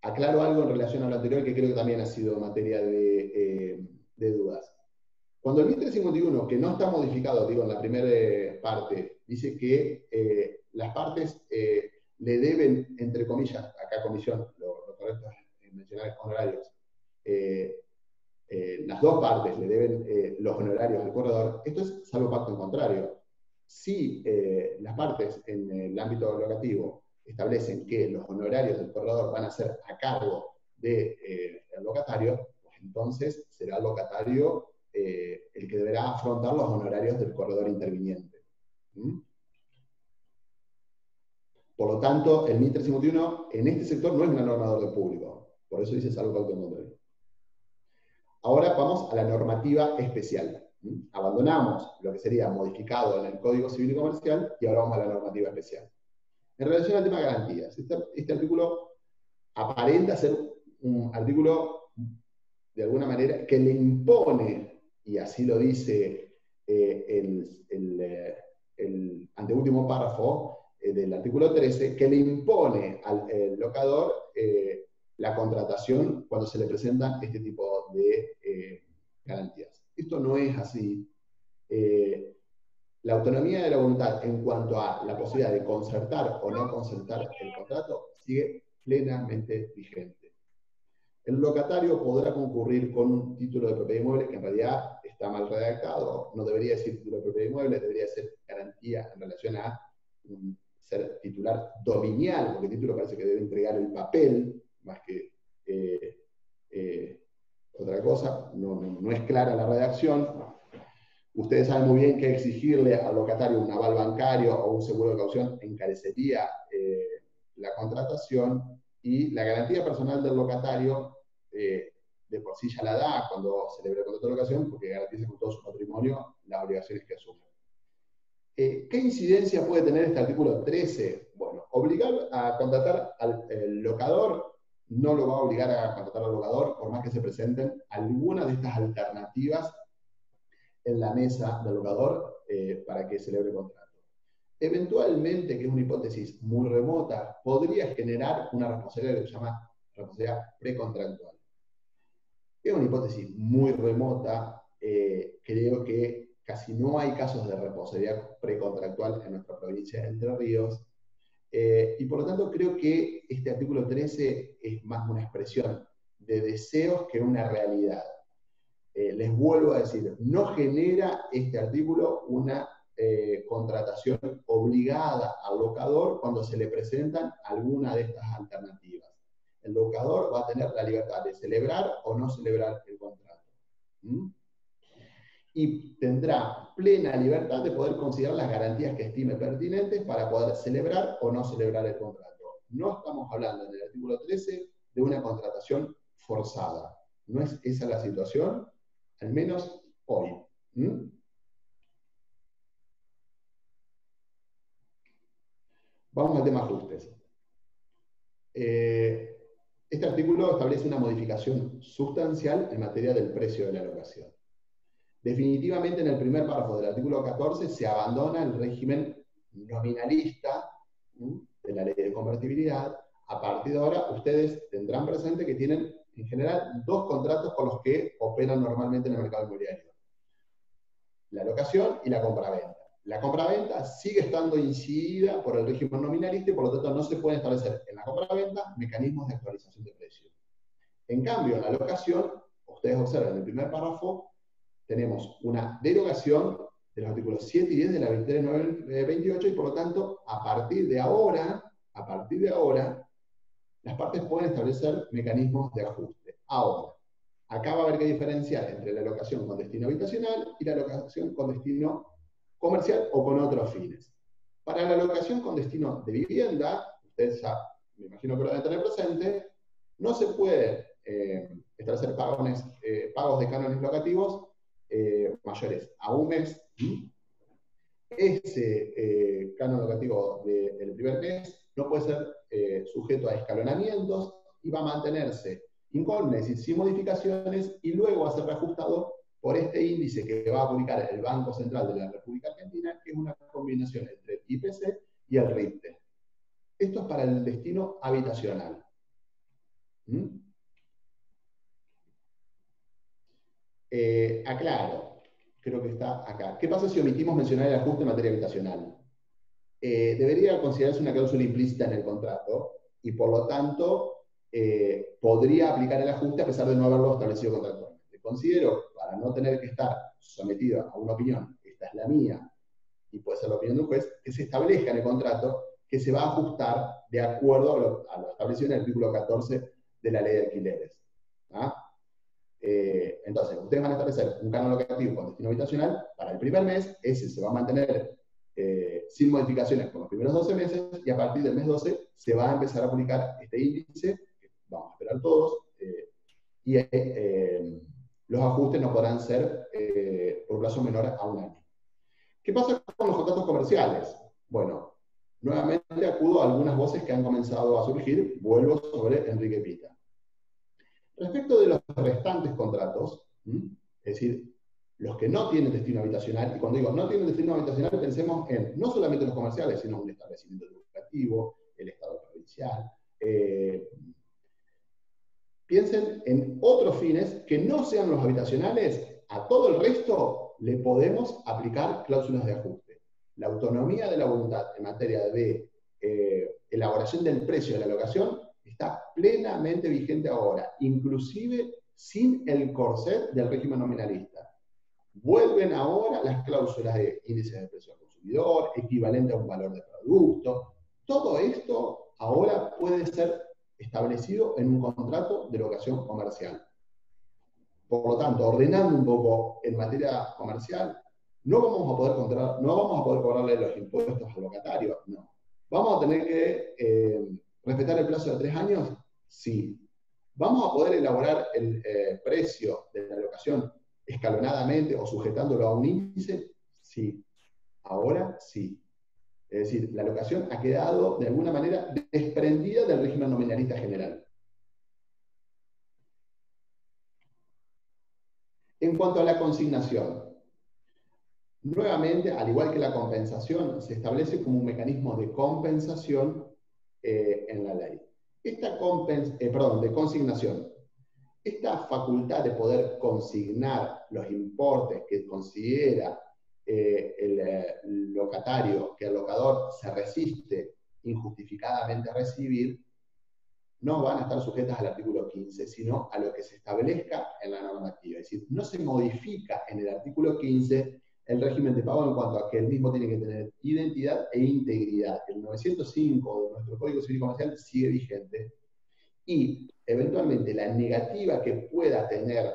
[SPEAKER 3] Aclaro algo en relación a lo anterior que creo que también ha sido materia de dudas. Cuando el 1351, que no está modificado, digo, en la primera parte, dice que las partes le deben, entre comillas, acá comisión, lo correcto es mencionar honorarios, las dos partes le deben los honorarios al corredor, esto es salvo pacto en contrario. Si las partes en el ámbito locativo establecen que los honorarios del corredor van a ser a cargo del locatario, pues entonces será el locatario el que deberá afrontar los honorarios del corredor interviniente. Por lo tanto, el 1351 en este sector no es una norma de orden público, por eso dice salvo pacto en contrario. Ahora vamos a la normativa especial. Abandonamos lo que sería modificado en el Código Civil y Comercial y ahora vamos a la normativa especial. En relación al tema de garantías, este artículo aparenta ser un artículo, de alguna manera, que le impone, y así lo dice el anteúltimo párrafo del artículo 13, que le impone al locador la contratación cuando se le presentan este tipo de garantías. Esto no es así. La autonomía de la voluntad en cuanto a la posibilidad de concertar o no concertar el contrato sigue plenamente vigente. El locatario podrá concurrir con un título de propiedad inmueble que en realidad está mal redactado, no debería decir título de propiedad inmueble, debería ser garantía en relación a ser titular dominial, porque el título parece que debe entregar el papel, más que otra cosa, no es clara la redacción. Ustedes saben muy bien que exigirle al locatario un aval bancario o un seguro de caución encarecería la contratación, y la garantía personal del locatario de por sí ya la da cuando celebra el contrato de locación, porque garantiza con todo su patrimonio las obligaciones que asume. ¿Qué incidencia puede tener este artículo 13? Bueno, obligar a contratar al locador no lo va a obligar a contratar al locador, por más que se presenten algunas de estas alternativas en la mesa del locador para que celebre el contrato. Eventualmente, que es una hipótesis muy remota, podría generar una responsabilidad que se llama responsabilidad precontractual. Es una hipótesis muy remota, creo que casi no hay casos de responsabilidad precontractual en nuestra provincia de Entre Ríos, y por lo tanto creo que este artículo 13 es más una expresión de deseos que una realidad. Les vuelvo a decir, no genera este artículo una contratación obligada al locador cuando se le presentan alguna de estas alternativas. El locador va a tener la libertad de celebrar o no celebrar el contrato. Y tendrá plena libertad de poder considerar las garantías que estime pertinentes para poder celebrar o no celebrar el contrato. No estamos hablando en el artículo 13 de una contratación forzada. No es esa la situación, al menos hoy. Vamos al tema ajustes. Este artículo establece una modificación sustancial en materia del precio de la locación. Definitivamente en el primer párrafo del artículo 14 se abandona el régimen nominalista de la ley de convertibilidad. A partir de ahora ustedes tendrán presente que tienen en general dos contratos con los que operan normalmente en el mercado inmobiliario: la locación y la compraventa. la compraventa sigue estando incidida por el régimen nominalista y por lo tanto no se pueden establecer en la compraventa mecanismos de actualización de precios. En cambio, en la locación, ustedes observan en el primer párrafo, tenemos una derogación de los artículos 7 y 10 de la 23.928 y por lo tanto, a partir de ahora, las partes pueden establecer mecanismos de ajuste. Ahora, acá va a haber que diferenciar entre la locación con destino habitacional y la locación con destino comercial o con otros fines. Para la locación con destino de vivienda, ustedes ya, me imagino que lo deben tener presente, no se puede establecer pagos de cánones locativos mayores a un mes. Ese canon locativo del primer mes no puede ser sujeto a escalonamientos y va a mantenerse incólume, es decir, sin modificaciones, y luego va a ser reajustado por este índice que va a publicar el Banco Central de la República Argentina, que es una combinación entre el IPC y el RIPTE. Esto es para el destino habitacional. Aclaro, creo que está acá. ¿Qué pasa si omitimos mencionar el ajuste en materia habitacional? Debería considerarse una cláusula implícita en el contrato y por lo tanto podría aplicar el ajuste a pesar de no haberlo establecido contractualmente. Considero, para no tener que estar sometido a una opinión, esta es la mía, y puede ser la opinión de un juez, que se establezca en el contrato que se va a ajustar de acuerdo a lo establecido en el artículo 14 de la ley de alquileres. ¿Ah? Entonces, ustedes van a establecer un canon locativo con destino habitacional para el primer mes, ese se va a mantener sin modificaciones por los primeros 12 meses, y a partir del mes 12 se va a empezar a aplicar este índice, que vamos a esperar todos, y los ajustes no podrán ser por plazo menor a un año. ¿Qué pasa con los contratos comerciales? Bueno, nuevamente acudo a algunas voces que han comenzado a surgir, vuelvo sobre Enrique Pita. Respecto de los restantes contratos, es decir, los que no tienen destino habitacional, y cuando digo no tienen destino habitacional, pensemos en no solamente los comerciales, sino un establecimiento educativo, el Estado provincial. Piensen en otros fines que no sean los habitacionales, a todo el resto le podemos aplicar cláusulas de ajuste. La autonomía de la voluntad en materia de elaboración del precio de la locación está plenamente vigente ahora, inclusive sin el corset del régimen nominalista. Vuelven ahora las cláusulas de índices de precio al consumidor, equivalente a un valor de producto. Todo esto ahora puede ser establecido en un contrato de locación comercial. Por lo tanto, ordenando un poco en materia comercial, no vamos a poder cobrarle los impuestos al locatario, no. ¿Vamos a tener que respetar el plazo de 3 años? Sí. ¿Vamos a poder elaborar el precio de la locación escalonadamente o sujetándolo a un índice? Sí. Ahora sí. Es decir, la locación ha quedado de alguna manera desprendida del régimen nominalista general. En cuanto a la consignación, nuevamente, al igual que la compensación, se establece como un mecanismo de compensación en la ley. De consignación. Esta facultad de poder consignar los importes que considera el locatario, que el locador se resiste injustificadamente a recibir, no van a estar sujetas al artículo 15, sino a lo que se establezca en la normativa. Es decir, no se modifica en el artículo 15 el régimen de pago en cuanto a que el mismo tiene que tener identidad e integridad. El 905 de nuestro Código Civil Comercial sigue vigente. Y, eventualmente, la negativa que pueda tener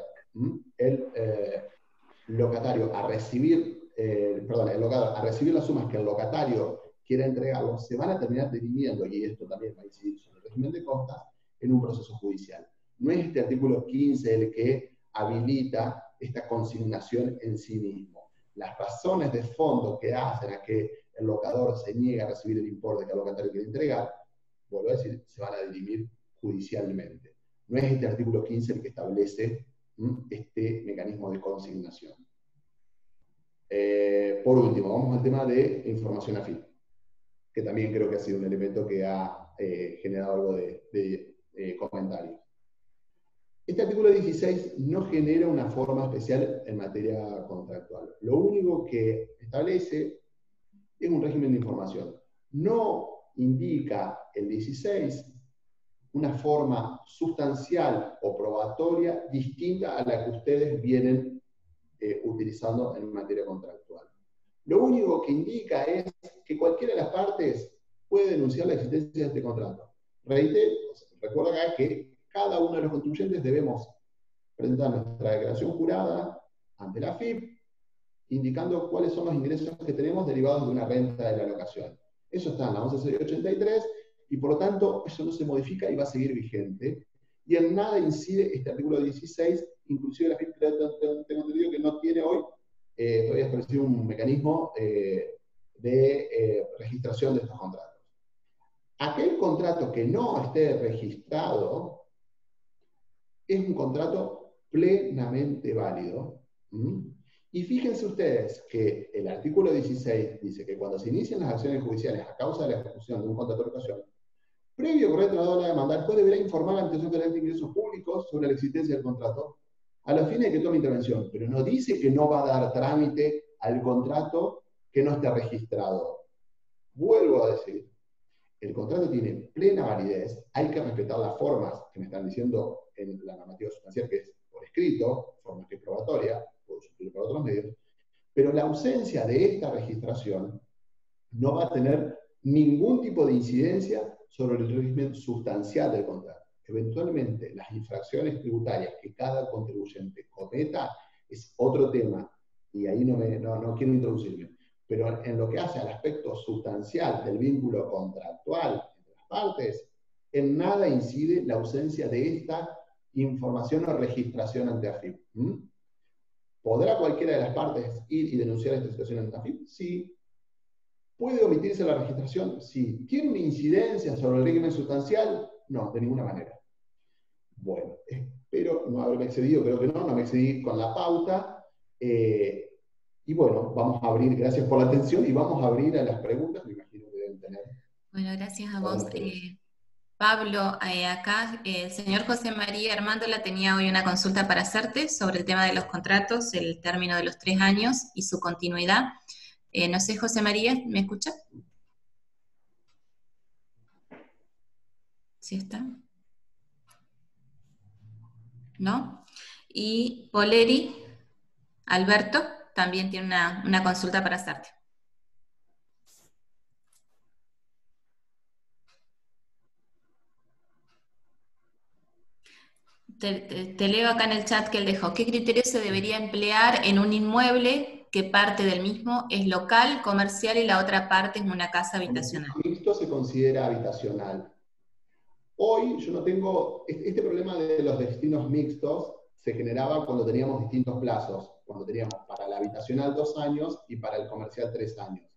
[SPEAKER 3] el locatario a recibir, el locador a recibir las sumas que el locatario quiera entregarlo, se van a terminar dirimiendo, y esto también va a incidir sobre el régimen de costas, en un proceso judicial. No es este artículo 15 el que habilita esta consignación en sí mismo. Las razones de fondo que hacen a que el locador se niegue a recibir el importe que el locatario quiere entregar, vuelvo a decir, se van a dirimir judicialmente. No es este artículo 15 el que establece este mecanismo de consignación. Por último, vamos al tema de información afín, que también creo que ha sido un elemento que ha generado algo de comentarios. Este artículo 16 no genera una forma especial en materia contractual. Lo único que establece es un régimen de información. No indica el 16 una forma sustancial o probatoria distinta a la que ustedes vienen utilizando en materia contractual. Lo único que indica es que cualquiera de las partes puede denunciar la existencia de este contrato. Recuerda acá que cada uno de los contribuyentes debemos presentar nuestra declaración jurada ante la AFIP, indicando cuáles son los ingresos que tenemos derivados de una renta de la locación. Eso está en la 11.683 y por lo tanto eso no se modifica y va a seguir vigente. Y en nada incide este artículo 16, inclusive la AFIP tengo entendido que no tiene hoy todavía establecido un mecanismo de registración de estos contratos. Aquel contrato que no esté registrado es un contrato plenamente válido. Y fíjense ustedes que el artículo 16 dice que cuando se inician las acciones judiciales a causa de la ejecución de un contrato de locación, previo correcto a la demanda, el juez deberá informar ante su gerente de ingresos públicos sobre la existencia del contrato a los fines de que tome intervención, pero no dice que no va a dar trámite al contrato que no esté registrado. Vuelvo a decir, el contrato tiene plena validez, hay que respetar las formas que me están diciendo en la normativa sustancial, que es por escrito, forma que es probatoria, puedo sustituir por otros medios, pero la ausencia de esta registración no va a tener ningún tipo de incidencia sobre el régimen sustancial del contrato. Eventualmente, las infracciones tributarias que cada contribuyente cometa es otro tema, y ahí no quiero introducirme. Pero en lo que hace al aspecto sustancial del vínculo contractual entre las partes, en nada incide la ausencia de esta información o registración ante AFIP. ¿Podrá cualquiera de las partes ir y denunciar esta situación ante AFIP? Sí. ¿Puede omitirse la registración? Sí. ¿Tiene una incidencia sobre el régimen sustancial? No, de ninguna manera. Bueno, espero no haberme excedido, creo que no me excedí con la pauta. Y bueno, vamos a abrir, gracias por la atención, y vamos a abrir a las preguntas, me imagino que deben tener.
[SPEAKER 1] Bueno, gracias a vos. Pablo, acá el señor José María Armándola tenía hoy una consulta para hacerte sobre el tema de los contratos, el término de los 3 años y su continuidad. No sé, José María, ¿me escucha? ¿Sí está? ¿No? Y Poleri, Alberto, también tiene una consulta para hacerte. Te leo acá en el chat que él dejó. ¿Qué criterio se debería emplear en un inmueble que parte del mismo es local, comercial y la otra parte es una casa habitacional?
[SPEAKER 3] El mixto se considera habitacional. Hoy yo no tengo, este problema de los destinos mixtos se generaba cuando teníamos distintos plazos, cuando teníamos para la habitacional 2 años y para el comercial 3 años.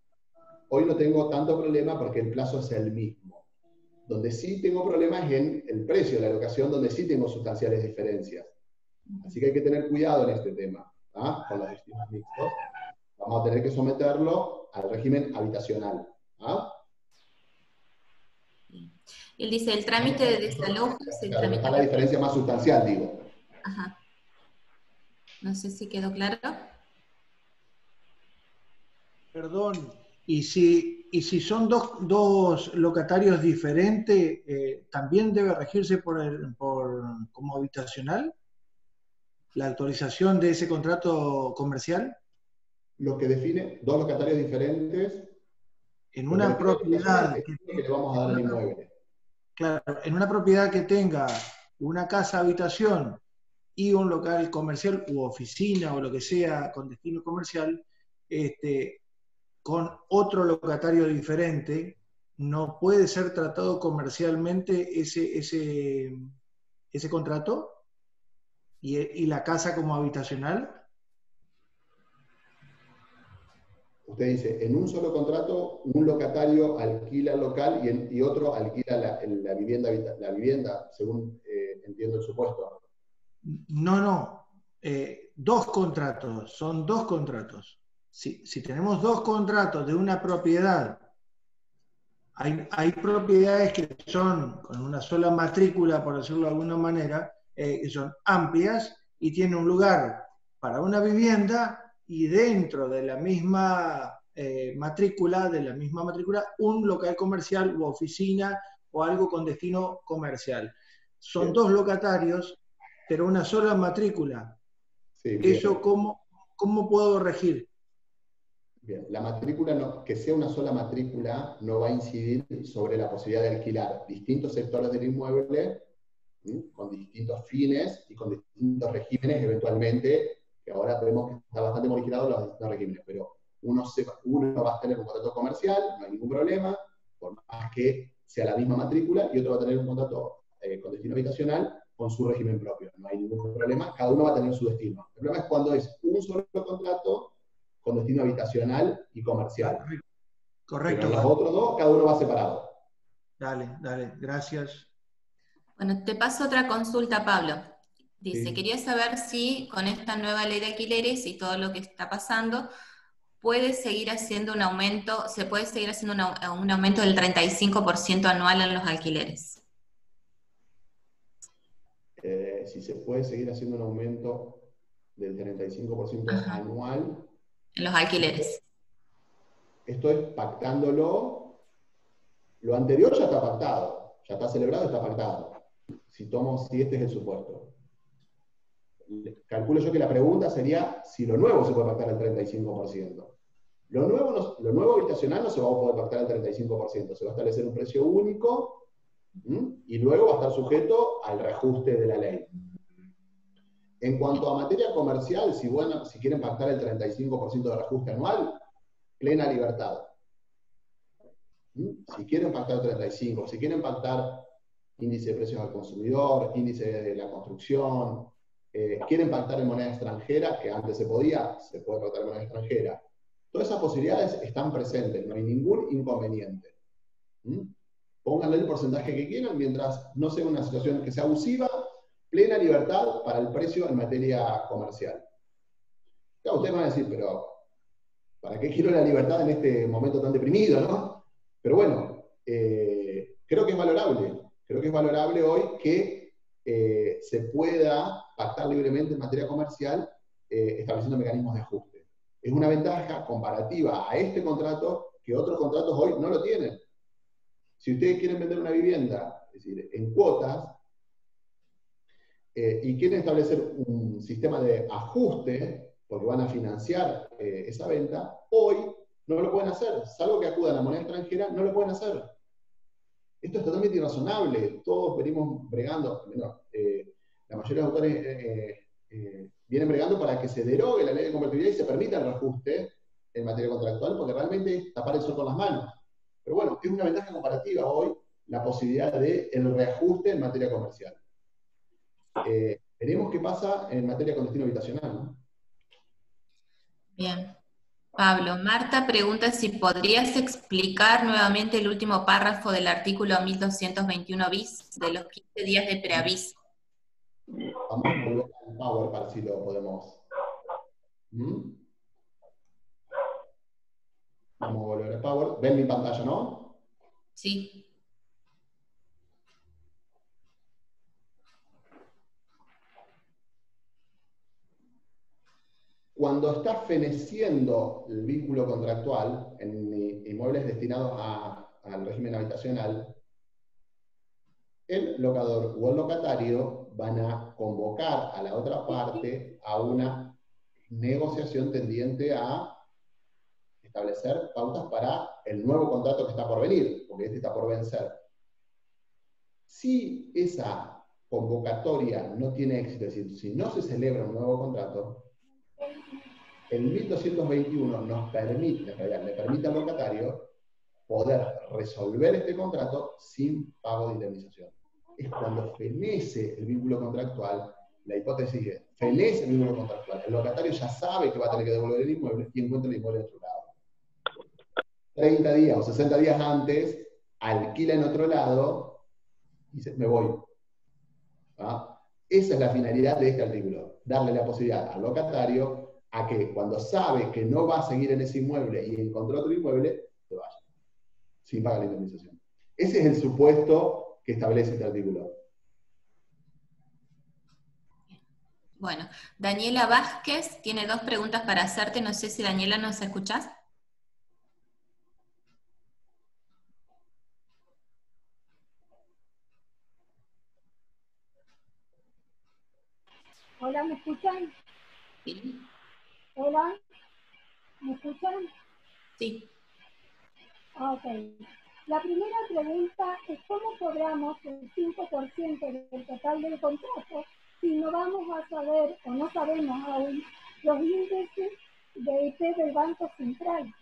[SPEAKER 3] Hoy no tengo tanto problema porque el plazo es el mismo. Donde sí tengo problemas es en el precio de la locación, donde sí tengo sustanciales diferencias. Así que hay que tener cuidado en este tema, ¿ah? Con los destinos mixtos. Vamos a tener que someterlo al régimen habitacional. ¿Ah?
[SPEAKER 1] Él dice, el trámite de desalojo se tramita...
[SPEAKER 3] Está la diferencia más sustancial, digo.
[SPEAKER 1] Ajá. No sé si quedó claro.
[SPEAKER 2] Perdón, y si son dos locatarios diferentes, ¿también debe regirse como habitacional la actualización de ese contrato comercial?
[SPEAKER 3] Lo que define 2 locatarios diferentes
[SPEAKER 2] en una propiedad
[SPEAKER 3] que le vamos a dar al inmueble.
[SPEAKER 2] Claro, en una propiedad que tenga una casa habitación y un local comercial u oficina o lo que sea con destino comercial, con otro locatario diferente, ¿no puede ser tratado comercialmente ese contrato? ¿Y la casa como habitacional?
[SPEAKER 3] Usted dice, en un solo contrato, un locatario alquila el local y otro alquila la vivienda, según entiendo el supuesto.
[SPEAKER 2] No. 2 contratos, son 2 contratos. Si tenemos 2 contratos de una propiedad, hay propiedades que son con una sola matrícula, por decirlo de alguna manera, que son amplias y tienen un lugar para una vivienda y dentro de la misma matrícula, de la misma matrícula, un local comercial u oficina o algo con destino comercial. Son
[SPEAKER 3] Bien.
[SPEAKER 2] dos locatarios, pero una sola matrícula.
[SPEAKER 3] Sí, bien.
[SPEAKER 2] ¿Eso cómo puedo regir?
[SPEAKER 3] Bien, la matrícula, que sea una sola matrícula, no va a incidir sobre la posibilidad de alquilar distintos sectores del inmueble, con distintos fines y con distintos regímenes eventualmente, que ahora vemos que está bastante modificado los distintos regímenes, pero uno va a tener un contrato comercial, no hay ningún problema, por más que sea la misma matrícula, y otro va a tener un contrato con destino habitacional con su régimen propio, no hay ningún problema, cada uno va a tener su destino. El problema es cuando es un solo contrato con destino habitacional y comercial.
[SPEAKER 2] Correcto.
[SPEAKER 3] Pero los otros dos, cada uno va separado.
[SPEAKER 2] Dale, gracias.
[SPEAKER 1] Bueno, te paso otra consulta, Pablo. Dice,
[SPEAKER 3] Sí.
[SPEAKER 1] quería saber si con esta nueva ley de alquileres y todo lo que está pasando, puede seguir haciendo un aumento, se puede seguir haciendo un aumento del 35% anual en los alquileres.
[SPEAKER 3] Si se puede seguir haciendo un aumento del 35% anual.
[SPEAKER 1] En los alquileres.
[SPEAKER 3] Esto es pactándolo. Lo anterior ya está pactado, ya está celebrado, está pactado. Si este es el supuesto. Calculo yo que la pregunta sería si lo nuevo se puede pactar al 35%. Lo nuevo habitacional no se va a poder pactar al 35%, se va a establecer un precio único y luego va a estar sujeto al reajuste de la ley. En cuanto a materia comercial, si quieren pactar el 35% de reajuste anual, plena libertad. Si quieren pactar 35, si quieren pactar índice de precios al consumidor, índice de la construcción, quieren pactar en moneda extranjera, que antes se puede pactar en moneda extranjera. Todas esas posibilidades están presentes, no hay ningún inconveniente. Pónganle el porcentaje que quieran, mientras no sea una situación que sea abusiva, plena libertad para el precio en materia comercial. Claro, ustedes van a decir, pero ¿para qué quiero la libertad en este momento tan deprimido, no? Pero bueno, creo que es valorable. Creo que es valorable hoy que se pueda pactar libremente en materia comercial estableciendo mecanismos de ajuste. Es una ventaja comparativa a este contrato que otros contratos hoy no lo tienen. Si ustedes quieren vender una vivienda, es decir, en cuotas, y quieren establecer un sistema de ajuste, porque van a financiar esa venta, hoy no lo pueden hacer. Salvo que acudan a moneda extranjera, no lo pueden hacer. Esto es totalmente irrazonable. Todos venimos bregando, la mayoría de los autores vienen bregando para que se derogue la ley de convertibilidad y se permita el reajuste en materia contractual, porque realmente es tapar el sol con las manos. Pero bueno, es una ventaja comparativa hoy la posibilidad del reajuste en materia comercial. Veremos qué pasa en materia con destino habitacional, ¿no?
[SPEAKER 1] Bien. Pablo, Marta pregunta si podrías explicar nuevamente el último párrafo del artículo 1221 bis de los 15 días de preaviso.
[SPEAKER 3] Vamos a volver al Power para si lo podemos. Vamos a volver al Power. ¿Ven mi pantalla, no?
[SPEAKER 1] Sí.
[SPEAKER 3] Cuando está feneciendo el vínculo contractual en inmuebles destinados al régimen habitacional, el locador o el locatario van a convocar a la otra parte a una negociación tendiente a establecer pautas para el nuevo contrato que está por venir, porque este está por vencer. Si esa convocatoria no tiene éxito, es decir, si no se celebra un nuevo contrato, el 1221 le permite al locatario poder resolver este contrato sin pago de indemnización. Es cuando fenece el vínculo contractual, la hipótesis es, fenece el vínculo contractual, el locatario ya sabe que va a tener que devolver el inmueble y encuentra el inmueble en otro lado. 30 días o 60 días antes, alquila en otro lado y dice, me voy. ¿Ah? Esa es la finalidad de este artículo, darle la posibilidad al locatario a que cuando sabe que no va a seguir en ese inmueble y encontró otro inmueble, se vaya, sin pagar la indemnización. Ese es el supuesto que establece este artículo.
[SPEAKER 1] Bueno, Daniela Vázquez tiene dos preguntas para hacerte, no sé si Daniela nos escuchás.
[SPEAKER 4] Hola, ¿me escuchan?
[SPEAKER 1] Sí.
[SPEAKER 4] Hola, ¿me escuchan?
[SPEAKER 1] Sí.
[SPEAKER 4] Ok. La primera pregunta es cómo cobramos el 5% del total del contrato si no vamos a saber o no sabemos aún los índices de IP del Banco Central.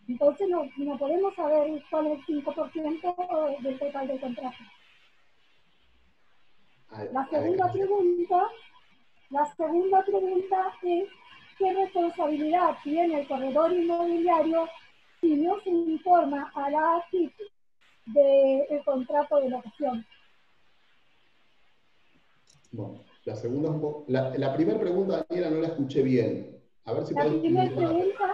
[SPEAKER 4] Entonces no podemos saber cuál es el 5% del total del contrato. La segunda pregunta es ¿qué responsabilidad tiene el corredor inmobiliario si no se informa a la AFIP del contrato de locación?
[SPEAKER 3] Bueno, la segunda es un poco... La primera pregunta, Daniela, no la escuché bien. A ver si
[SPEAKER 4] La
[SPEAKER 3] podés...
[SPEAKER 4] primera pregunta,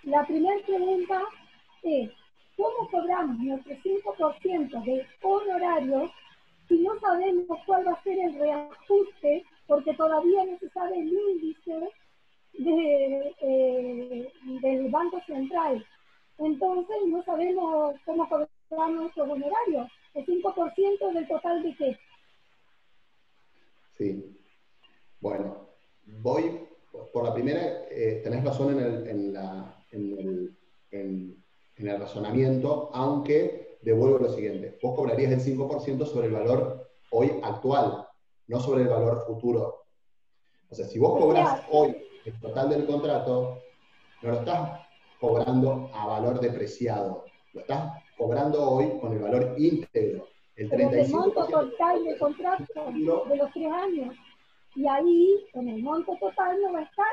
[SPEAKER 4] la primera pregunta es ¿cómo cobramos nuestro 5% de honorarios si no sabemos cuál va a ser el reajuste, porque todavía no se sabe el índice del Banco Central? Entonces no sabemos cómo cobrar nuestros honorarios. ¿El 5% del total de qué?
[SPEAKER 3] Sí. Bueno, voy por la primera, tenés razón en el razonamiento, aunque devuelvo lo siguiente. Vos cobrarías el 5% sobre el valor hoy actual, no sobre el valor futuro. O sea, si vos cobrás hoy el total del contrato, no lo estás cobrando a valor depreciado, lo estás cobrando hoy con el valor íntegro. El 35%
[SPEAKER 4] pero del monto total del contrato de los 3 años. Y ahí, en el monto total, no va a estar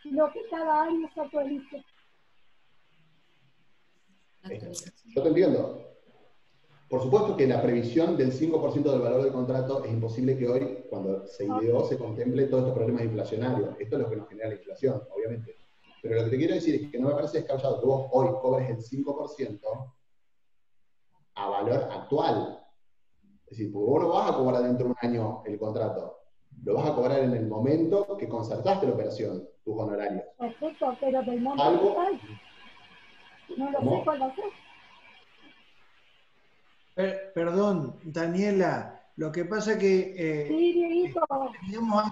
[SPEAKER 4] lo que cada año se actualice.
[SPEAKER 3] Yo te entiendo. Por supuesto que la previsión del 5% del valor del contrato es imposible que hoy, cuando se ideó, se contemple todos estos problemas inflacionarios. Esto es lo que nos genera la inflación, obviamente. Pero lo que te quiero decir es que no me parece descabellado que vos hoy cobres el 5% a valor actual. Es decir, porque vos no vas a cobrar dentro de un año el contrato. Lo vas a cobrar en el momento que concertaste la operación, tus honorarios.
[SPEAKER 4] Perfecto, pero del monto total. No lo sé cuál va a ser.
[SPEAKER 2] Perdón, Daniela, lo que pasa que
[SPEAKER 4] sí, Dieguito.
[SPEAKER 2] veníamos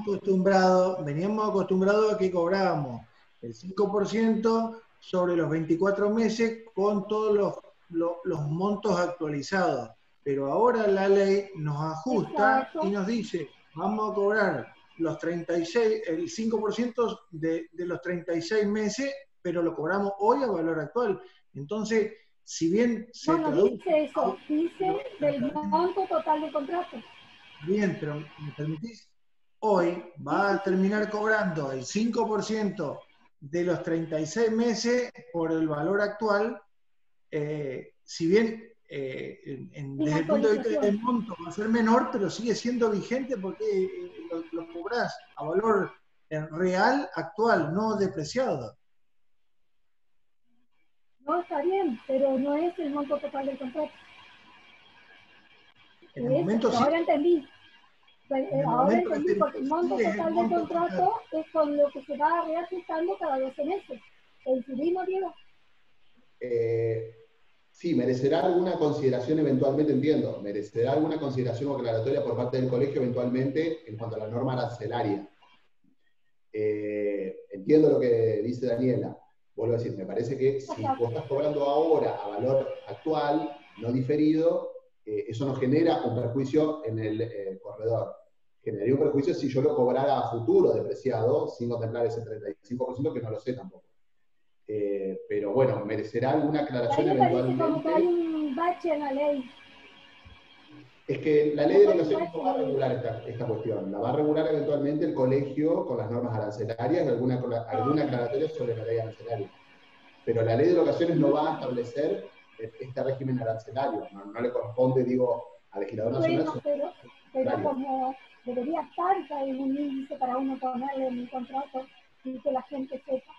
[SPEAKER 2] acostumbrados a que cobrábamos el 5% sobre los 24 meses con todos los montos actualizados. Pero ahora la ley nos ajusta. Exacto. Y nos dice, vamos a cobrar el 5% de los 36 meses, pero lo cobramos hoy a valor actual. Entonces, si bien se
[SPEAKER 4] traduce... dice eso, dice del monto total del contrato.
[SPEAKER 2] Bien, pero ¿me permitís? Hoy va a terminar cobrando el 5% de los 36 meses por el valor actual, si bien desde el punto de vista del monto va a ser menor, pero sigue siendo vigente porque lo cobrás a valor real actual, no depreciado.
[SPEAKER 4] No, está bien, pero no es el monto total del contrato.
[SPEAKER 2] En el momento sí.
[SPEAKER 4] Ahora entendí. Ahora entendí, porque el monto total del contrato es con lo que se va reajustando cada 12 meses. ¿Coincidimos, Diego?
[SPEAKER 3] Sí, merecerá alguna consideración eventualmente, entiendo. Merecerá alguna consideración o aclaratoria por parte del colegio eventualmente en cuanto a la norma arancelaria. Entiendo lo que dice Daniela. Vuelvo a decir, me parece que si vos estás cobrando ahora a valor actual, no diferido, eso no genera un perjuicio en el corredor. Generaría un perjuicio si yo lo cobrara a futuro depreciado, sin contemplar ese 35%, que no lo sé tampoco. Pero bueno, merecerá alguna aclaración eventualmente.
[SPEAKER 4] Como que hay un bache en la ley.
[SPEAKER 3] Es que la ley de locaciones no va a regular esta cuestión. La va a regular eventualmente el colegio con las normas arancelarias y alguna aclaratoria sobre la ley arancelaria. Pero la ley de locaciones no va a establecer este régimen arancelario. No le corresponde, digo, al legislador nacional.
[SPEAKER 4] Bueno, pero como debería estar en un índice para uno ponerle en el contrato y que la gente sepa.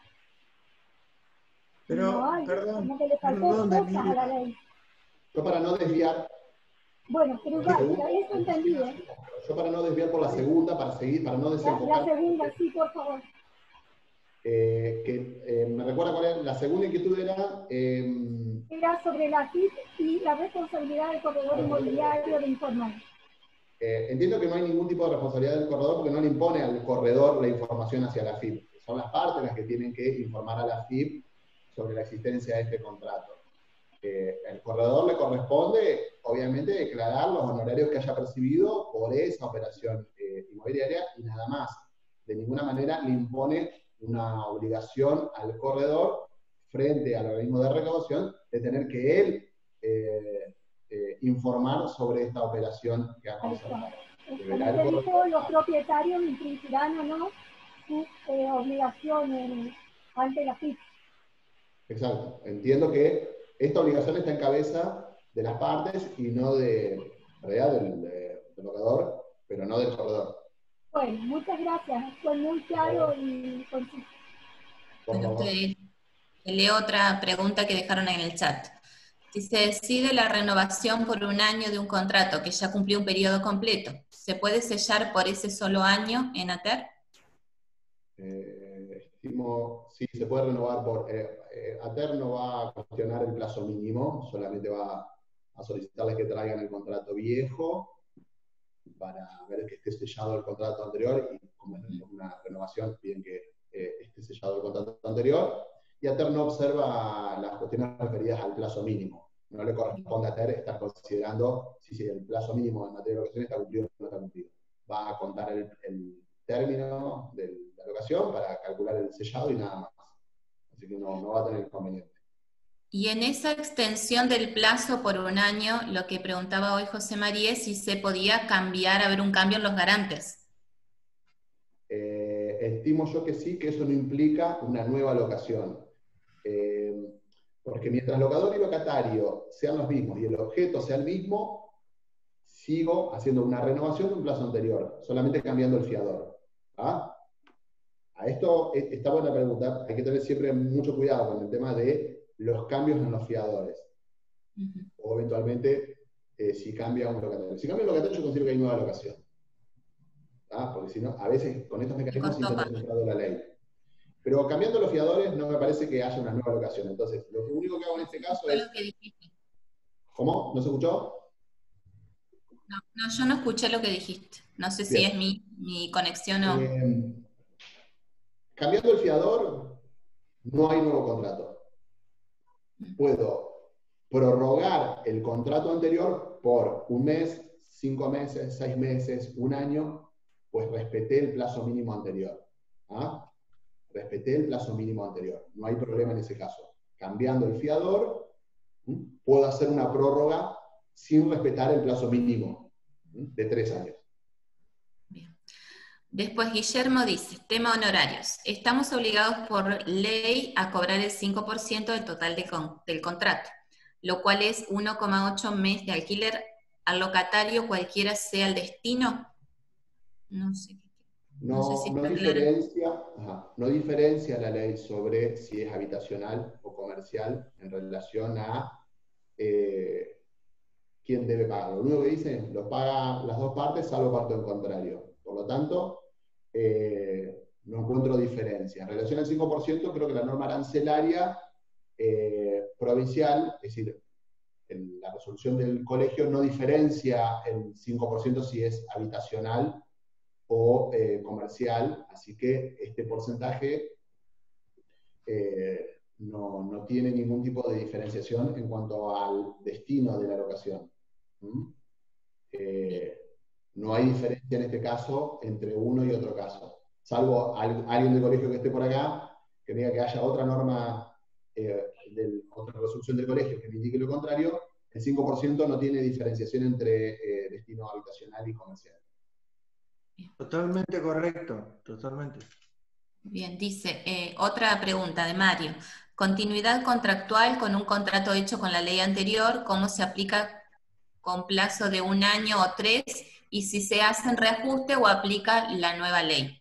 [SPEAKER 2] Pero,
[SPEAKER 4] no hay,
[SPEAKER 2] perdón,
[SPEAKER 4] como que le faltó cosas a la ley.
[SPEAKER 3] Yo para no desviar...
[SPEAKER 4] Bueno, pero igual, eso entendí,
[SPEAKER 3] Yo para no desviar por la segunda, para no desenfocar...
[SPEAKER 4] La segunda, sí, por favor.
[SPEAKER 3] Me recuerda cuál era, la segunda inquietud era...
[SPEAKER 4] responsabilidad sobre la AFIP y la responsabilidad del corredor inmobiliario de informar.
[SPEAKER 3] Entiendo que no hay ningún tipo de responsabilidad del corredor porque no le impone al corredor la información hacia la AFIP. Son las partes las que tienen que informar a la AFIP sobre la existencia de este contrato. El corredor le corresponde, obviamente, declarar los honorarios que haya percibido por esa operación inmobiliaria y nada más. De ninguna manera le impone una obligación al corredor frente al organismo de recaudación de tener que él informar sobre esta operación que ha conservado.
[SPEAKER 4] Como te dijo, los propietarios infringirán o no sus obligaciones ante la FIP.
[SPEAKER 3] Exacto. Entiendo que esta obligación está en cabeza de las partes y no del locador, pero no del corredor.
[SPEAKER 4] Bueno, muchas gracias. Fue muy claro y conciso.
[SPEAKER 1] Bueno, leo otra pregunta que dejaron en el chat. Si se decide la renovación por un año de un contrato que ya cumplió un periodo completo, ¿se puede sellar por ese solo año en ATER?
[SPEAKER 3] Estimo, sí, se puede renovar por... ATER no va a cuestionar el plazo mínimo, solamente va a solicitarles que traigan el contrato viejo para ver que esté sellado el contrato anterior y como es una renovación piden que esté sellado el contrato anterior. Y ATER no observa las cuestiones referidas al plazo mínimo. No le corresponde a ATER estar considerando si el plazo mínimo en materia de locación está cumplido o no está cumplido. Va a contar el término de la locación para calcular el sellado y nada más. Así que no va a tener inconveniente.
[SPEAKER 1] Y en esa extensión del plazo por un año, lo que preguntaba hoy José María es si se podía cambiar, haber un cambio en los garantes.
[SPEAKER 3] Estimo yo que sí, que eso no implica una nueva locación. Porque mientras locador y locatario sean los mismos y el objeto sea el mismo, sigo haciendo una renovación de un plazo anterior, solamente cambiando el fiador. ¿Ah? A esto está buena pregunta, hay que tener siempre mucho cuidado con el tema de los cambios en los fiadores. O eventualmente, si cambia un locatario. Si cambia un locatario, yo considero que hay nueva locación. ¿Ah? Porque si no, a veces con estos mecanismos se intenta hacer fraude a la ley. Pero cambiando los fiadores no me parece que haya una nueva locación. Entonces, lo único que hago en este caso es... ¿Cómo? ¿No se escuchó?
[SPEAKER 1] No, yo no escuché lo que dijiste. No sé si es mi conexión o...
[SPEAKER 3] Cambiando el fiador, no hay nuevo contrato. Puedo prorrogar el contrato anterior por un mes, 5 meses, 6 meses, un año, pues respeté el plazo mínimo anterior. ¿Ah? Respeté el plazo mínimo anterior. No hay problema en ese caso. Cambiando el fiador, puedo hacer una prórroga sin respetar el plazo mínimo de 3 años.
[SPEAKER 1] Bien. Después Guillermo dice, tema honorarios. Estamos obligados por ley a cobrar el 5% del total del contrato, lo cual es 1,8 mes de alquiler al locatario, cualquiera sea el destino. No sé.
[SPEAKER 3] No diferencia la ley sobre si es habitacional o comercial en relación a quién debe pagar. Lo único que dice, lo pagan las dos partes, salvo parte del contrario. Por lo tanto, no encuentro diferencia. En relación al 5%, creo que la norma arancelaria provincial, es decir, la resolución del colegio no diferencia el 5% si es habitacional o comercial, así que este porcentaje no tiene ningún tipo de diferenciación en cuanto al destino de la locación. No hay diferencia en este caso entre uno y otro caso, salvo alguien del colegio que esté por acá, que diga que haya otra norma, otra resolución del colegio que me indique lo contrario. El 5% no tiene diferenciación entre destino habitacional y comercial.
[SPEAKER 2] Totalmente correcto, totalmente.
[SPEAKER 1] Bien, dice, otra pregunta de Mario. Continuidad contractual con un contrato hecho con la ley anterior, ¿cómo se aplica con plazo de 1 año o 3? Y si se hacen reajuste o aplica la nueva ley.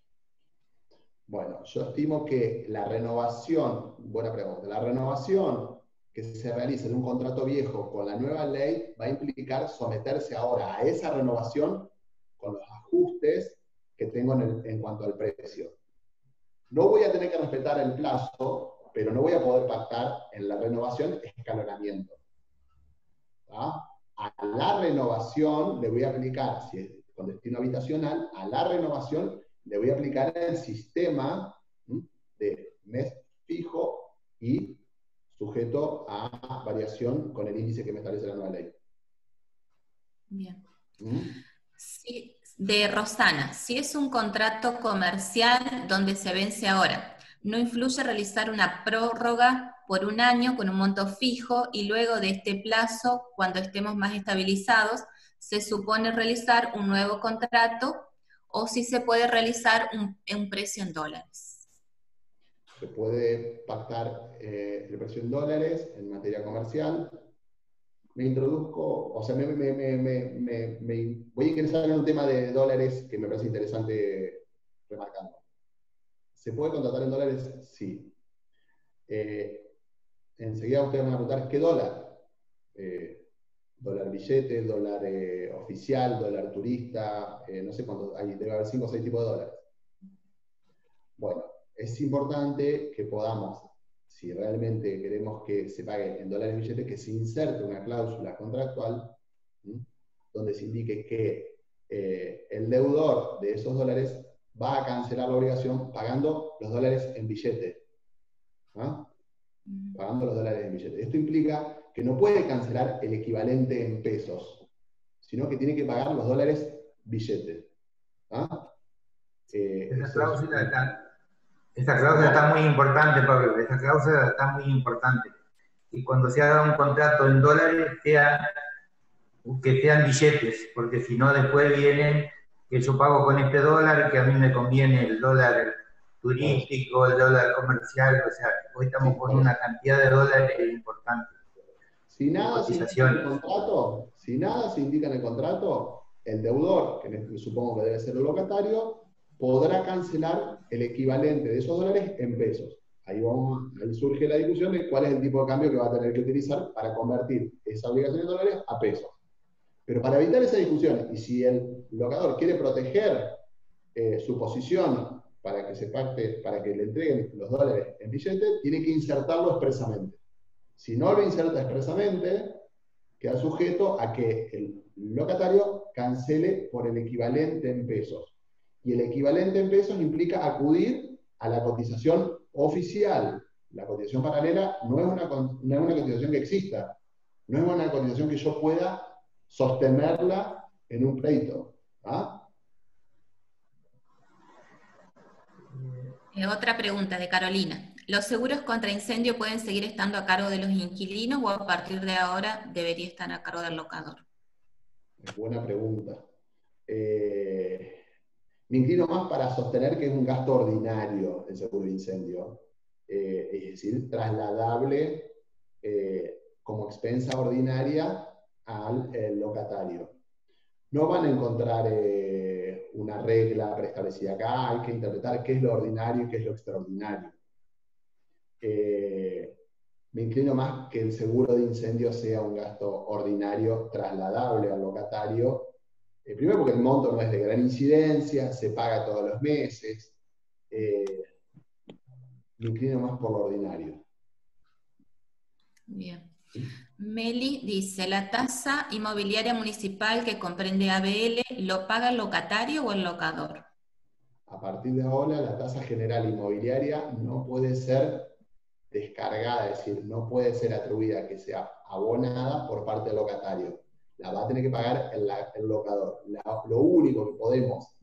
[SPEAKER 3] Bueno, yo estimo que la renovación, buena pregunta, la renovación que se realice de un contrato viejo con la nueva ley va a implicar someterse ahora a esa renovación con los ajustes que tengo en cuanto al precio. No voy a tener que respetar el plazo, pero no voy a poder pactar en la renovación escalonamiento. ¿Tá? A la renovación le voy a aplicar, si es con destino habitacional, a la renovación le voy a aplicar el sistema de mes fijo y sujeto a variación con el índice que me establece la nueva ley.
[SPEAKER 1] Bien. Sí, de Rosana, si es un contrato comercial donde se vence ahora, ¿no influye realizar una prórroga por un año con un monto fijo y luego de este plazo, cuando estemos más estabilizados, se supone realizar un nuevo contrato o si se puede realizar un precio en dólares?
[SPEAKER 3] Se puede pactar el precio en dólares en materia comercial. Me introduzco, o sea, voy a ingresar en un tema de dólares que me parece interesante remarcando. ¿Se puede contratar en dólares? Sí. Enseguida ustedes van a preguntar, ¿qué dólar? Dólar billete, dólar oficial, dólar turista, no sé cuántos, debe haber 5 o 6 tipos de dólares. Bueno, es importante que podamos, si realmente queremos que se pague en dólares billetes, que se inserte una cláusula contractual donde se indique que el deudor de esos dólares va a cancelar la obligación pagando los dólares en billete. ¿Ah? Pagando los dólares en billete. Esto implica que no puede cancelar el equivalente en pesos, sino que tiene que pagar los dólares billete. ¿Ah?
[SPEAKER 5] Esta cláusula está muy importante, Pablo. Esta cláusula está muy importante. Y cuando se haga un contrato en dólares, que sean billetes, porque si no después vienen que yo pago con este dólar, que a mí me conviene el dólar turístico, el dólar comercial, o sea, hoy estamos con una cantidad de dólares importante.
[SPEAKER 3] Si nada se indica en el contrato, el deudor, que supongo que debe ser el locatario, podrá cancelar el equivalente de esos dólares en pesos. Ahí surge la discusión de cuál es el tipo de cambio que va a tener que utilizar para convertir esa obligación en dólares a pesos. Pero para evitar esa discusión, y si el locador quiere proteger su posición para que se pacte, para que le entreguen los dólares en billete, tiene que insertarlo expresamente. Si no lo inserta expresamente, queda sujeto a que el locatario cancele por el equivalente en pesos. Y el equivalente en pesos implica acudir a la cotización oficial. La cotización paralela no es una cotización que exista, no es una cotización que yo pueda sostenerla en un pleito. ¿Ah?
[SPEAKER 1] Otra pregunta de Carolina. ¿Los seguros contra incendio pueden seguir estando a cargo de los inquilinos o a partir de ahora debería estar a cargo del locador?
[SPEAKER 3] Buena pregunta. Me inclino más para sostener que es un gasto ordinario el seguro de incendio, es decir, trasladable como expensa ordinaria al locatario. No van a encontrar una regla preestablecida acá, hay que interpretar qué es lo ordinario y qué es lo extraordinario. Me inclino más que el seguro de incendio sea un gasto ordinario trasladable al locatario, primero porque el monto no es de gran incidencia, se paga todos los meses, me inclino más por lo ordinario.
[SPEAKER 1] Bien. Meli dice, ¿la tasa inmobiliaria municipal que comprende ABL lo paga el locatario o el locador?
[SPEAKER 3] A partir de ahora, la tasa general inmobiliaria no puede ser descargada, es decir, no puede ser atribuida que sea abonada por parte del locatario. La va a tener que pagar el locador. Lo único que podemos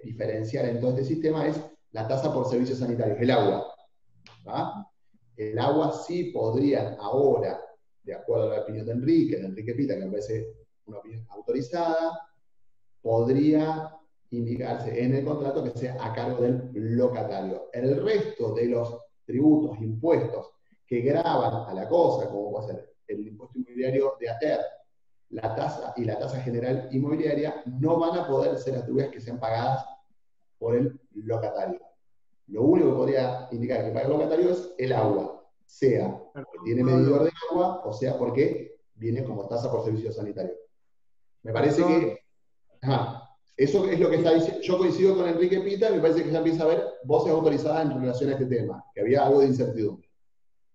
[SPEAKER 3] diferenciar en todo este sistema es la tasa por servicios sanitarios, el agua. ¿Ah? El agua sí podrían ahora, de acuerdo a la opinión de Enrique Pita, que me parece una opinión autorizada, podría indicarse en el contrato que sea a cargo del locatario. El resto de los tributos, impuestos que graban a la cosa, como puede ser el impuesto inmobiliario de ATER, la tasa general inmobiliaria, no van a poder ser atribuidas que sean pagadas por el locatario. Lo único que podría indicar que paga el locatario es el agua, sea porque tiene medidor de agua, o sea porque viene como tasa por servicio sanitario. Me parece que... Ajá. Eso es lo que está diciendo. Yo coincido con Enrique Pita, me parece que ya empieza a haber voces autorizadas en relación a este tema, que había algo de incertidumbre.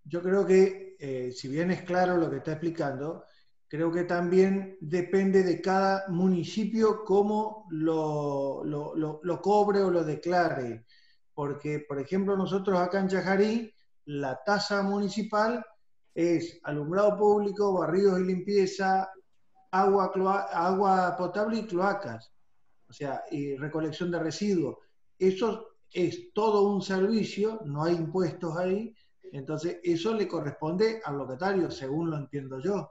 [SPEAKER 2] Yo creo que, si bien es claro lo que está explicando, creo que también depende de cada municipio cómo lo cobre o lo declare. Porque, por ejemplo, nosotros acá en Yajarí, la tasa municipal es alumbrado público, barridos y limpieza, agua potable y cloacas, o sea, y recolección de residuos. Eso es todo un servicio, no hay impuestos ahí, entonces eso le corresponde al locatario, según lo entiendo yo,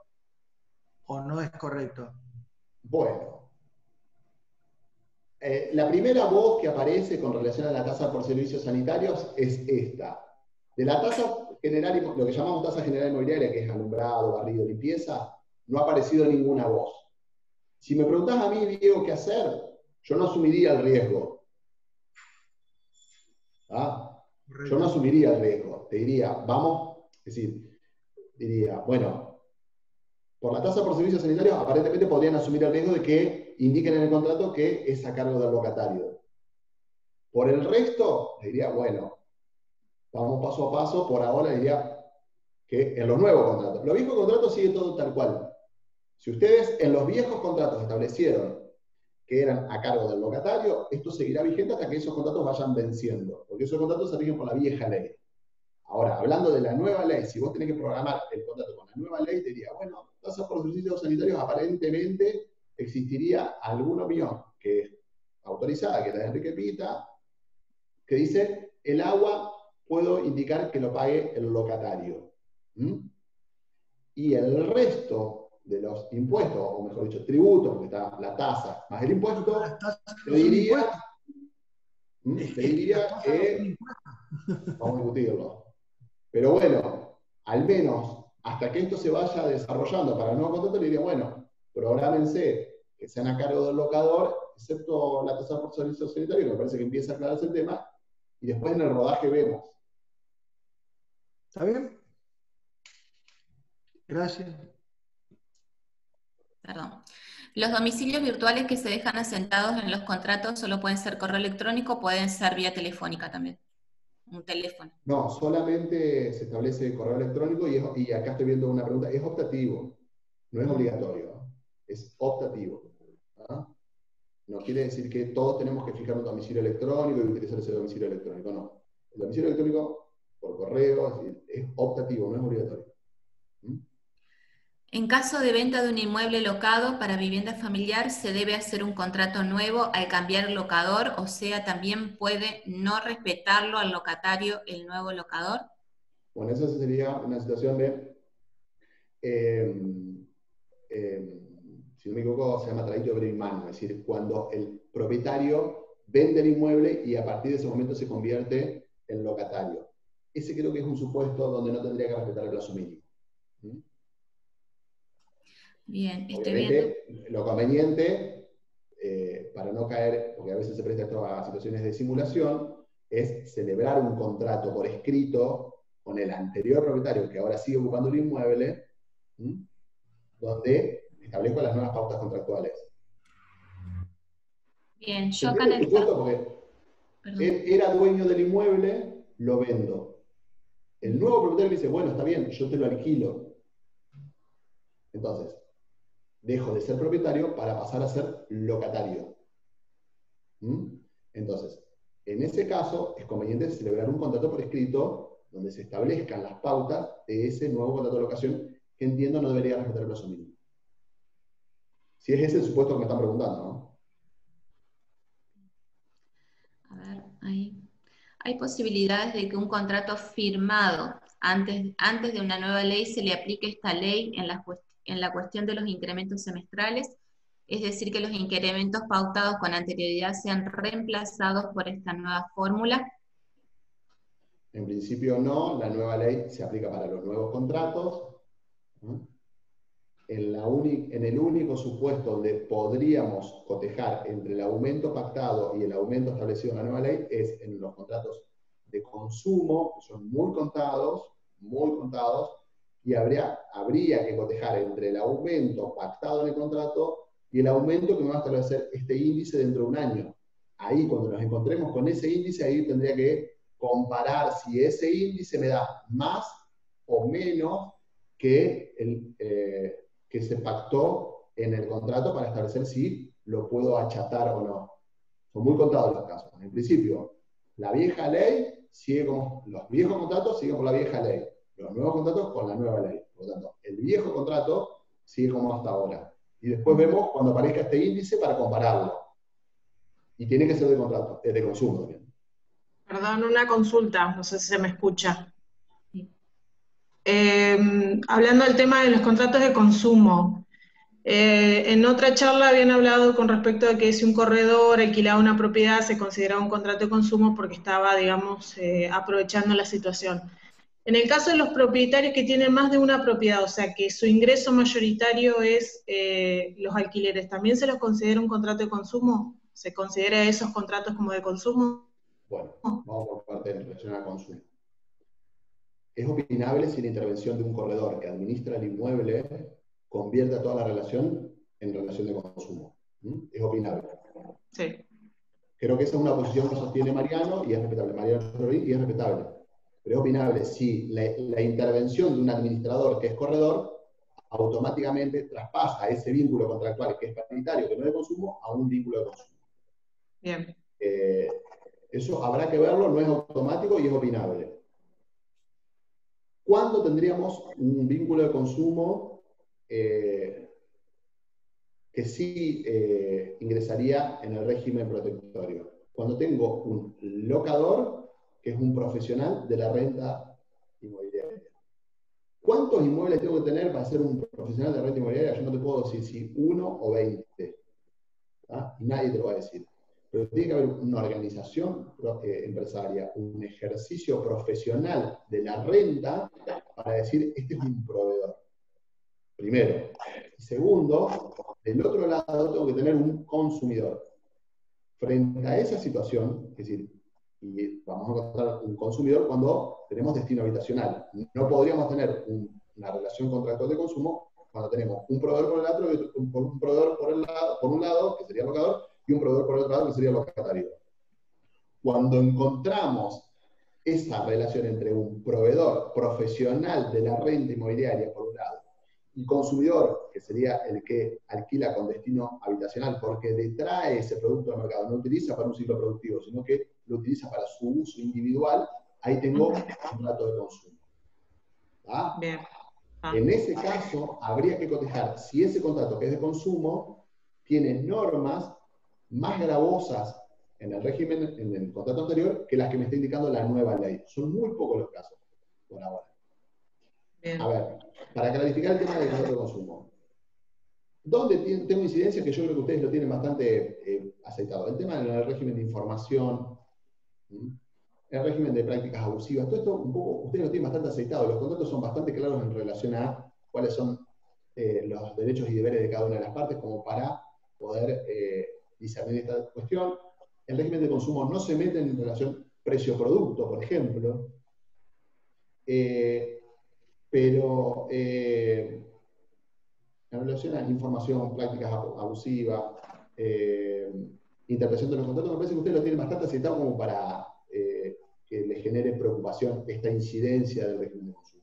[SPEAKER 2] ¿o no es correcto?
[SPEAKER 3] Bueno, la primera voz que aparece con relación a la tasa por servicios sanitarios es esta. De la tasa general, lo que llamamos tasa general inmobiliaria, que es alumbrado, barrido, limpieza, no ha aparecido ninguna voz. Si me preguntás a mí, Diego, qué hacer, yo no asumiría el riesgo. ¿Ah? Yo no asumiría el riesgo. Te diría, vamos, es decir, diría, bueno, por la tasa por servicios sanitarios, aparentemente podrían asumir el riesgo de que indiquen en el contrato que es a cargo del locatario. Por el resto, diría, bueno, vamos paso a paso. Por ahora diría que en los nuevos contratos. Los viejos contratos sigue todo tal cual. Si ustedes en los viejos contratos establecieron que eran a cargo del locatario, esto seguirá vigente hasta que esos contratos vayan venciendo, porque esos contratos se rigen por la vieja ley. Ahora, hablando de la nueva ley, si vos tenés que programar el contrato con la nueva ley, te diría, bueno, tasas por servicios sanitarios, aparentemente existiría alguna opinión que es autorizada, que es la de Enrique Pita, que dice, el agua puedo indicar que lo pague el locatario. Y el resto de los impuestos, o mejor dicho, tributos, porque está la tasa más el impuesto, te diría que vamos a discutirlo. Pero bueno, al menos hasta que esto se vaya desarrollando para el nuevo contrato, le diría, bueno, prográmense que sean a cargo del locador, excepto la tasa por servicio sanitario, que me parece que empieza a aclararse el tema, y después en el rodaje vemos.
[SPEAKER 2] ¿Está bien? Gracias.
[SPEAKER 1] Perdón. Los domicilios virtuales que se dejan asentados en los contratos solo pueden ser correo electrónico, pueden ser vía telefónica también. Un teléfono.
[SPEAKER 3] No, solamente se establece correo electrónico y acá estoy viendo una pregunta, es optativo, no es obligatorio, es optativo. ¿Ah? No quiere decir que todos tenemos que fijar un domicilio electrónico y utilizar ese domicilio electrónico, no. El domicilio electrónico por correo es optativo, no es obligatorio.
[SPEAKER 1] En caso de venta de un inmueble locado para vivienda familiar, ¿se debe hacer un contrato nuevo al cambiar el locador? O sea, ¿también puede no respetarlo al locatario el nuevo locador?
[SPEAKER 3] Bueno, esa sería una situación de, si no me equivoco, se llama traditio brevi manu, es decir, cuando el propietario vende el inmueble y a partir de ese momento se convierte en locatario. Ese creo que es un supuesto donde no tendría que respetar el plazo mínimo.
[SPEAKER 1] Bien, estoy
[SPEAKER 3] Obviamente,
[SPEAKER 1] viendo.
[SPEAKER 3] lo conveniente, para no caer, porque a veces se presta esto a situaciones de simulación, es celebrar un contrato por escrito con el anterior propietario, que ahora sigue ocupando el inmueble, donde establezco las nuevas pautas contractuales.
[SPEAKER 1] Bien, yo acá en el
[SPEAKER 3] porque él era dueño del inmueble, lo vendo. El nuevo propietario dice, bueno, está bien, yo te lo alquilo. Entonces, dejo de ser propietario para pasar a ser locatario. Entonces, en ese caso, es conveniente celebrar un contrato por escrito donde se establezcan las pautas de ese nuevo contrato de locación que entiendo no debería respetar el plazo mínimo. Si es ese el supuesto que me están preguntando, ¿no?
[SPEAKER 1] A ver, ahí. Hay posibilidades de que un contrato firmado antes de una nueva ley se le aplique esta ley en la cuestión de los incrementos semestrales, es decir, que los incrementos pautados con anterioridad sean reemplazados por esta nueva fórmula.
[SPEAKER 3] En principio no, la nueva ley se aplica para los nuevos contratos. En el único supuesto donde podríamos cotejar entre el aumento pactado y el aumento establecido en la nueva ley es en los contratos de consumo, que son muy contados, y habría que cotejar entre el aumento pactado en el contrato y el aumento que me va a establecer este índice dentro de un año. Ahí, cuando nos encontremos con ese índice, ahí tendría que comparar si ese índice me da más o menos que que se pactó en el contrato para establecer si lo puedo achatar o no. Son muy contados los casos. En principio, la vieja ley sigue como, los viejos contratos siguen por la vieja ley, los nuevos contratos con la nueva ley. Por lo tanto, el viejo contrato sigue como hasta ahora. Y después vemos cuando aparezca este índice para compararlo. Y tiene que ser de contrato, de consumo también.
[SPEAKER 6] Perdón, una consulta, no sé si se me escucha. Hablando del tema de los contratos de consumo, en otra charla habían hablado con respecto a que si un corredor alquilaba una propiedad se consideraba un contrato de consumo porque estaba, digamos, aprovechando la situación. En el caso de los propietarios que tienen más de una propiedad, o sea que su ingreso mayoritario es los alquileres, ¿también se los considera un contrato de consumo? ¿Se considera esos contratos como de consumo?
[SPEAKER 3] Bueno, vamos por parte en relación al consumo. Es opinable si la intervención de un corredor que administra el inmueble convierte a toda la relación en relación de consumo. Es opinable.
[SPEAKER 6] Sí.
[SPEAKER 3] Creo que esa es una posición que sostiene Mariano y es respetable. Mariano Rodríguez y es respetable. Pero es opinable si la intervención de un administrador que es corredor automáticamente traspasa ese vínculo contractual que es paritario, que no es de consumo, a un vínculo de consumo.
[SPEAKER 6] Bien.
[SPEAKER 3] Eso habrá que verlo, no es automático y es opinable. ¿Cuándo tendríamos un vínculo de consumo que sí ingresaría en el régimen protectorio? Cuando tengo un locador que es un profesional de la renta inmobiliaria. ¿Cuántos inmuebles tengo que tener para ser un profesional de renta inmobiliaria? Yo no te puedo decir si 1 o 20. ¿Ah? Y nadie te lo va a decir. Pero tiene que haber una organización empresaria, un ejercicio profesional de la renta para decir, este es un proveedor. Primero. Y segundo, del otro lado tengo que tener un consumidor. Frente a esa situación, es decir, y vamos a encontrar un consumidor cuando tenemos destino habitacional. No podríamos tener una relación contractual de consumo cuando tenemos un proveedor por el otro y un proveedor por un lado, que sería el locador, y un proveedor por el otro lado, que sería el locatario. Cuando encontramos esa relación entre un proveedor profesional de la renta inmobiliaria, por un lado, y consumidor, que sería el que alquila con destino habitacional, porque detrae ese producto al mercado, no lo utiliza para un ciclo productivo, sino que lo utiliza para su uso individual, ahí tengo un contrato de consumo. ¿Ah?
[SPEAKER 6] Bien.
[SPEAKER 3] En ese caso, habría que cotejar si ese contrato que es de consumo tiene normas más gravosas en el régimen, en el contrato anterior, que las que me está indicando la nueva ley. Son muy pocos los casos, por ahora.
[SPEAKER 6] Bien.
[SPEAKER 3] A ver, para clarificar el tema del contrato de consumo. ¿Dónde tengo incidencias que yo creo que ustedes lo tienen bastante aceitado? El tema del régimen de información, el régimen de prácticas abusivas, todo esto un poco, ustedes lo tienen bastante aceitado. Los contratos son bastante claros en relación a cuáles son los derechos y deberes de cada una de las partes, como para poder discernir esta cuestión. El régimen de consumo no se mete en relación precio-producto, por ejemplo. Pero en relación a información, prácticas abusivas, interpretación de los contratos, me parece que ustedes lo tienen bastante aceitado como para que les genere preocupación esta incidencia del régimen de consumo.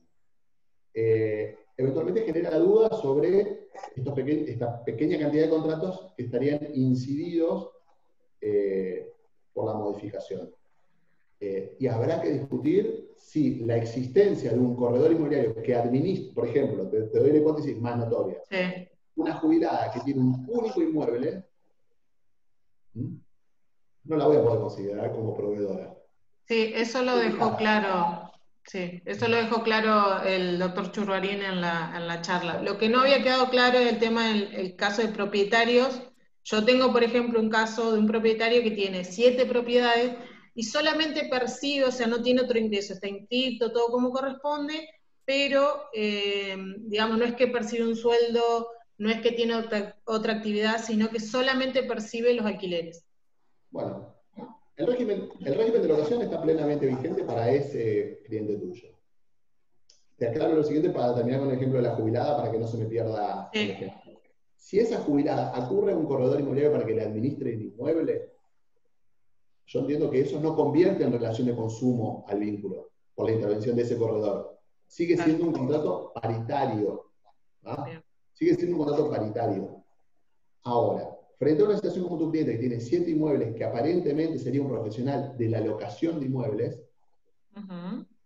[SPEAKER 3] Eventualmente genera la duda sobre esta pequeña cantidad de contratos que estarían incididos por la modificación. Y habrá que discutir si la existencia de un corredor inmobiliario que administra, por ejemplo, te doy la hipótesis más notoria,
[SPEAKER 6] Sí.
[SPEAKER 3] una jubilada que tiene un único inmueble, no la voy a poder considerar como proveedora.
[SPEAKER 6] Sí, eso lo dejó claro. Sí, eso lo dejó claro el doctor Churruarín en la charla. Lo que no había quedado claro es el tema del caso de propietarios. Yo tengo, por ejemplo, un caso de un propietario que tiene 7 propiedades y solamente percibe, o sea, no tiene otro ingreso, está inscrito, todo como corresponde, pero, digamos, no es que percibe un sueldo, no es que tiene otra actividad, sino que solamente percibe los alquileres.
[SPEAKER 3] Bueno, el régimen de locación está plenamente vigente para ese cliente tuyo. Te aclaro lo siguiente para terminar con el ejemplo de la jubilada, para que no se me pierda el ejemplo. Si esa jubilada acurre a un corredor inmobiliario para que le administre el inmueble, yo entiendo que eso no convierte en relación de consumo al vínculo por la intervención de ese corredor. Sigue siendo un contrato paritario. ¿Ah? Sigue siendo un contrato paritario. Ahora, frente a una situación como tu cliente que tiene 7 inmuebles, que aparentemente sería un profesional de la locación de inmuebles,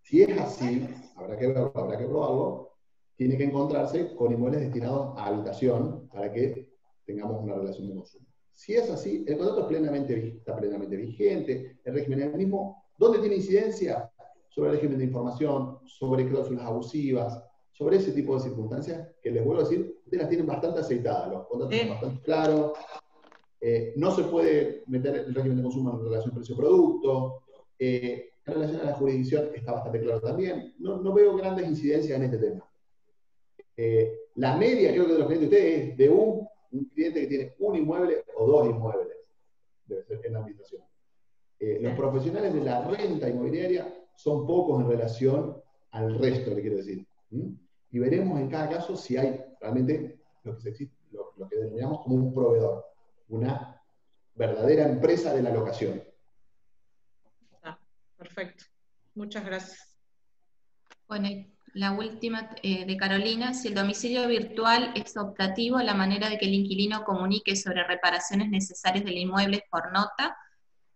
[SPEAKER 3] si es así, habrá que probarlo, tiene que encontrarse con inmuebles destinados a habitación para que tengamos una relación de consumo. Si es así, el contrato está plenamente vigente, el régimen es el mismo. ¿Dónde tiene incidencia? Sobre el régimen de información, sobre cláusulas abusivas, sobre ese tipo de circunstancias que les vuelvo a decir, ustedes las tienen bastante aceitadas, los contratos son bastante claros, no se puede meter el régimen de consumo en relación precio-producto, en relación a la jurisdicción está bastante claro también, no veo grandes incidencias en este tema. La media, creo que de los clientes de ustedes, es de un cliente que tiene un inmueble o 2 inmuebles, debe ser en la administración. Los profesionales de la renta inmobiliaria son pocos en relación al resto, le quiero decir. Y veremos en cada caso si hay realmente lo que denominamos como un proveedor, una verdadera empresa de la locación.
[SPEAKER 6] Perfecto. Muchas gracias.
[SPEAKER 1] Bueno, la última de Carolina, si el domicilio virtual es optativo, la manera de que el inquilino comunique sobre reparaciones necesarias del inmueble es por nota,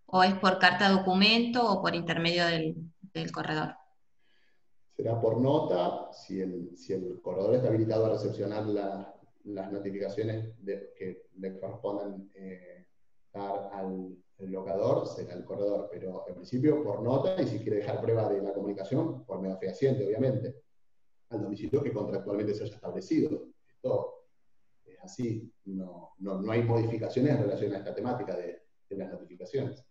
[SPEAKER 1] o es por carta documento, o por intermedio del corredor.
[SPEAKER 3] Será por nota, si el corredor está habilitado a recepcionar las notificaciones que le correspondan dar al locador, será el corredor, pero en principio por nota, y si quiere dejar prueba de la comunicación, por medio fehaciente, obviamente, al domicilio que contractualmente se haya establecido. Esto es así, no hay modificaciones en relación a esta temática de las notificaciones.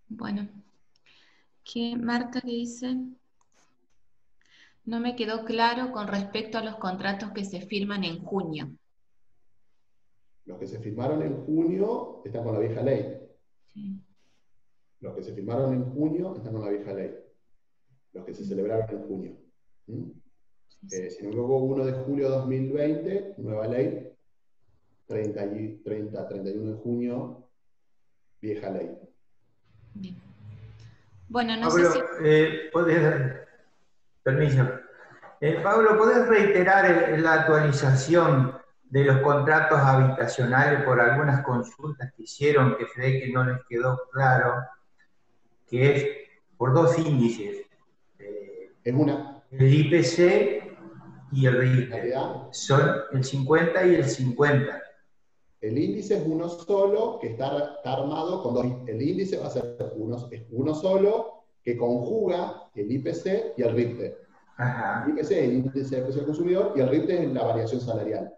[SPEAKER 1] Bueno, ¿qué Marta que dice? No me quedó claro con respecto a los contratos que se firman en junio.
[SPEAKER 3] Los que se firmaron en junio están con la vieja ley.
[SPEAKER 1] Sí.
[SPEAKER 3] Los que se firmaron en junio están con la vieja ley. Los que se celebraron en junio. Si no me equivoco, 1 de julio de 2020, nueva ley. 31 de junio, vieja ley.
[SPEAKER 1] Bien. Bueno, no
[SPEAKER 5] Pablo,
[SPEAKER 1] sé si...
[SPEAKER 5] permiso. Pablo, ¿podés reiterar la actualización de los contratos habitacionales por algunas consultas que hicieron que se ve que no les quedó claro, que es por 2 índices?
[SPEAKER 3] Es una.
[SPEAKER 5] El IPC y el RITE. Son el 50 y el 50.
[SPEAKER 3] El índice es uno solo, que está armado con 2. El índice va a ser uno solo, que conjuga el IPC y el RIPTE.
[SPEAKER 5] Ajá.
[SPEAKER 3] El IPC es el índice de precio del consumidor y el RIPTE es la variación salarial.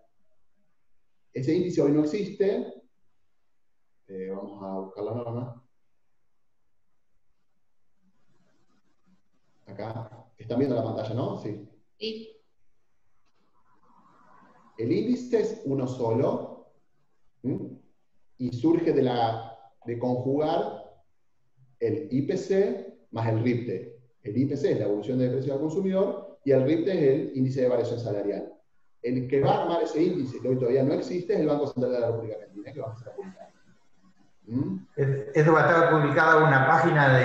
[SPEAKER 3] Ese índice hoy no existe. Vamos a buscar la norma. Acá. ¿Están viendo la pantalla, no? Sí.
[SPEAKER 1] Sí.
[SPEAKER 3] El índice es uno solo, y surge de conjugar el IPC más el RIPTE. El IPC es la evolución del precio del consumidor y el RIPTE es el índice de variación salarial. El que va a armar ese índice, que hoy todavía no existe, es el Banco Central de la República Argentina, que vamos a publicar.
[SPEAKER 5] Esto va a estar publicado en una página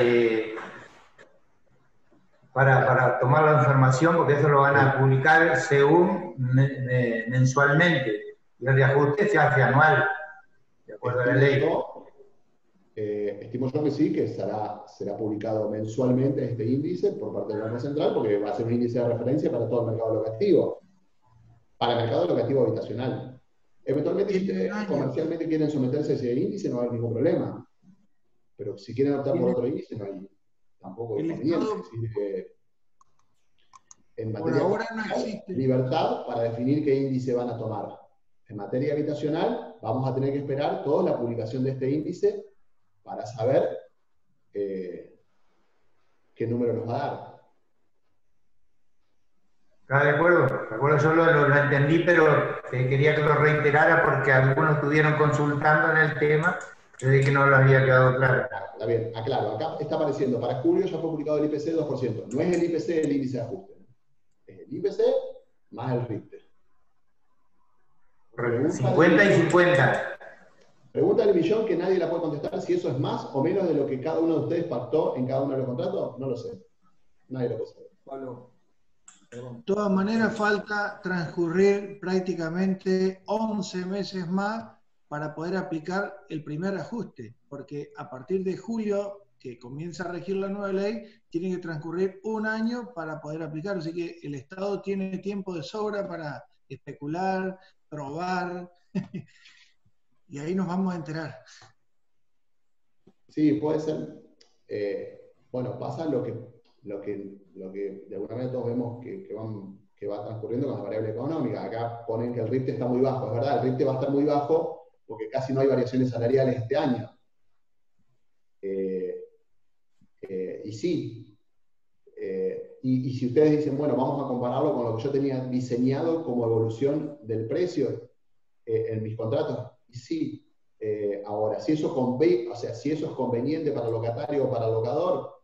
[SPEAKER 5] para tomar la información, porque eso lo van a publicar según mensualmente. Y el reajuste se hace anual, de acuerdo a la ley.
[SPEAKER 3] Estimo yo que sí, que será publicado mensualmente este índice por parte del Banco Central, porque va a ser un índice de referencia para todo el mercado locativo. Para el mercado locativo habitacional. Eventualmente, si ustedes comercialmente quieren someterse a ese índice, no va a haber ningún problema. Pero si quieren optar por otro índice, no hay tampoco inconveniente. En materia
[SPEAKER 2] por ahora no existe
[SPEAKER 3] libertad para definir qué índice van a tomar. En materia habitacional, vamos a tener que esperar toda la publicación de este índice para saber qué número nos va a dar.
[SPEAKER 5] ¿Está de acuerdo? Yo lo entendí, pero quería que lo reiterara porque algunos estuvieron consultando en el tema desde que no lo había quedado claro.
[SPEAKER 3] Está bien, aclaro. Acá está apareciendo, para julio ya fue publicado el IPC 2%. No es el IPC el índice de ajuste. Es el IPC más el RIPTE.
[SPEAKER 5] 50 y 50.
[SPEAKER 3] Pregunta del millón que nadie la puede contestar, si eso es más o menos de lo que cada uno de ustedes pactó en cada uno de los contratos, no lo sé. Nadie lo puede saber.
[SPEAKER 7] Pablo, perdón.
[SPEAKER 2] De todas maneras, falta transcurrir prácticamente 11 meses más para poder aplicar el primer ajuste, porque a partir de julio, que comienza a regir la nueva ley, tiene que transcurrir un año para poder aplicar, así que el Estado tiene tiempo de sobra para especular, probar, y ahí nos vamos a enterar.
[SPEAKER 3] Sí, puede ser. Bueno, pasa lo que de alguna manera todos vemos que va transcurriendo con la variable económica. Acá ponen que el RIPTE está muy bajo. Es verdad, el RIPTE va a estar muy bajo porque casi no hay variaciones salariales este año. Y sí. Y si ustedes dicen, bueno, vamos a compararlo con lo que yo tenía diseñado como evolución del precio en mis contratos, y sí. Ahora, si eso es conveniente para el locatario o para el locador,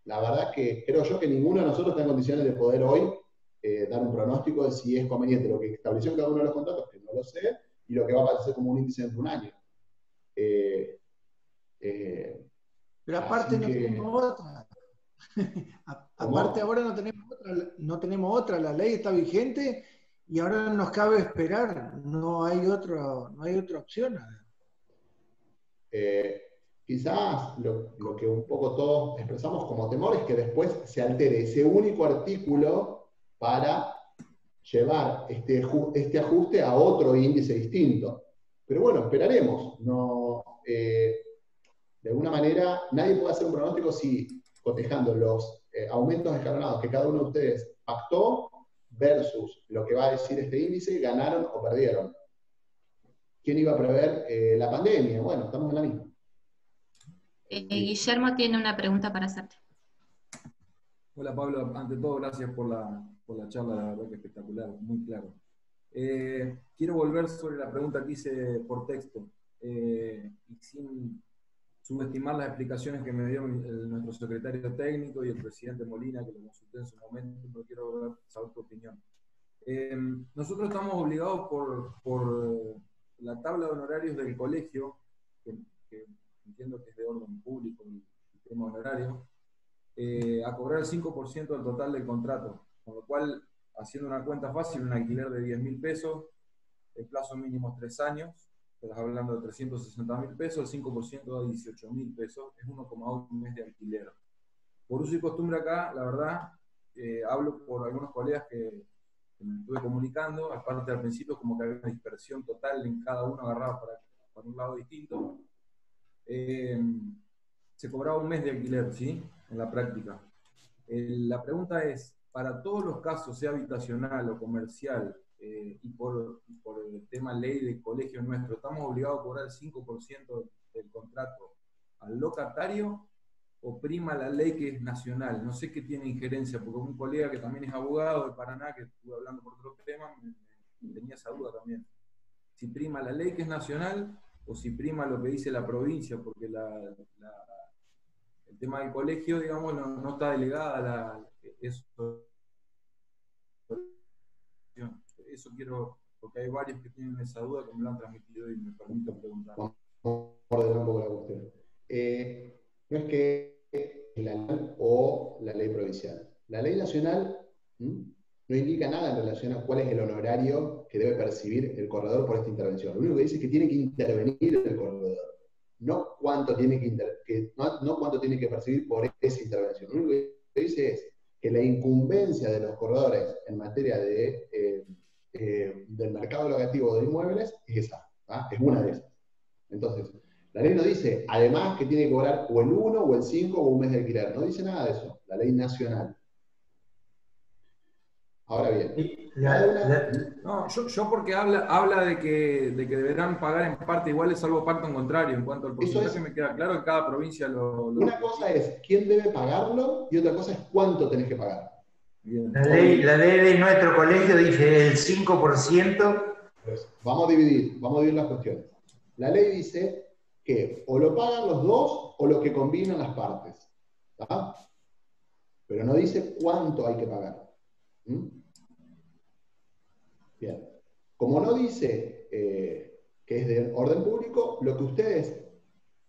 [SPEAKER 3] la verdad que creo yo que ninguno de nosotros está en condiciones de poder hoy dar un pronóstico de si es conveniente lo que estableció en cada uno de los contratos, que no lo sé, y lo que va a aparecer como un índice dentro de un año.
[SPEAKER 2] Pero aparte no tenemos otra. Aparte ahora no tenemos otra, la ley está vigente y ahora nos cabe esperar, no hay otra opción.
[SPEAKER 3] Quizás lo que un poco todos expresamos como temor es que después se altere ese único artículo para llevar este ajuste a otro índice distinto. Pero bueno, esperaremos. No, de alguna manera, nadie puede hacer un pronóstico si cotejando los aumentos escalonados que cada uno de ustedes pactó versus lo que va a decir este índice, ganaron o perdieron. ¿Quién iba a prever la pandemia? Bueno, estamos en la misma.
[SPEAKER 1] Guillermo tiene una pregunta para hacerte.
[SPEAKER 7] Hola Pablo, ante todo gracias por la charla, la verdad que espectacular, muy claro. Quiero volver sobre la pregunta que hice por texto, y sin subestimar las explicaciones que me dio nuestro secretario técnico y el presidente Molina, que lo consulté en su momento, pero quiero saber tu opinión. Nosotros estamos obligados por la tabla de honorarios del colegio, que entiendo que es de orden público el tema honorario, a cobrar el 5% del total del contrato, con lo cual, haciendo una cuenta fácil, un alquiler de 10.000 pesos, el plazo mínimo es 3 años, estás hablando de 360.000 pesos, el 5% da 18.000 pesos, es 1,8 mes de alquiler. Por uso y costumbre acá, la verdad, hablo por algunos colegas que me estuve comunicando, aparte al principio como que había una dispersión total en cada uno agarrado para un lado distinto. Se cobraba un mes de alquiler, ¿sí? En la práctica. La pregunta es, para todos los casos, sea habitacional o comercial, y por el tema ley de colegio nuestro, ¿estamos obligados a cobrar el 5% del contrato al locatario o prima la ley que es nacional? No sé qué tiene injerencia, porque un colega que también es abogado de Paraná, que estuve hablando por otro tema, tenía esa duda también. Si prima la ley que es nacional o si prima lo que dice la provincia, porque el tema del colegio, digamos, no está delegada eso quiero, porque hay varios que tienen esa duda que me lo han transmitido y me permito preguntar.
[SPEAKER 3] Vamos a ordenar un poco la cuestión. No es que la ley o la ley provincial. La ley nacional no indica nada en relación a cuál es el honorario que debe percibir el corredor por esta intervención. Lo único que dice es que tiene que intervenir el corredor, no cuánto tiene no cuánto tiene que percibir por esa intervención. Lo único que dice es que la incumbencia de los corredores en materia del mercado locativo de inmuebles es esa, es una de esas. Entonces, la ley no dice, además, que tiene que cobrar o el 1 o el 5 o un mes de alquiler. No dice nada de eso, la ley nacional. Ahora bien.
[SPEAKER 7] No, yo porque habla de que deberán pagar en parte iguales, salvo parte en contrario. En cuanto al porcentaje, me queda claro que cada provincia
[SPEAKER 3] Una cosa es quién debe pagarlo y otra cosa es cuánto tenés que pagar.
[SPEAKER 5] Bien. La ley de nuestro colegio dice el 5%.
[SPEAKER 3] Pues, vamos a dividir las cuestiones. La ley dice que o lo pagan los dos o lo que combinan las partes. ¿Tá? Pero no dice cuánto hay que pagar. Bien. Como no dice que es de orden público, lo que ustedes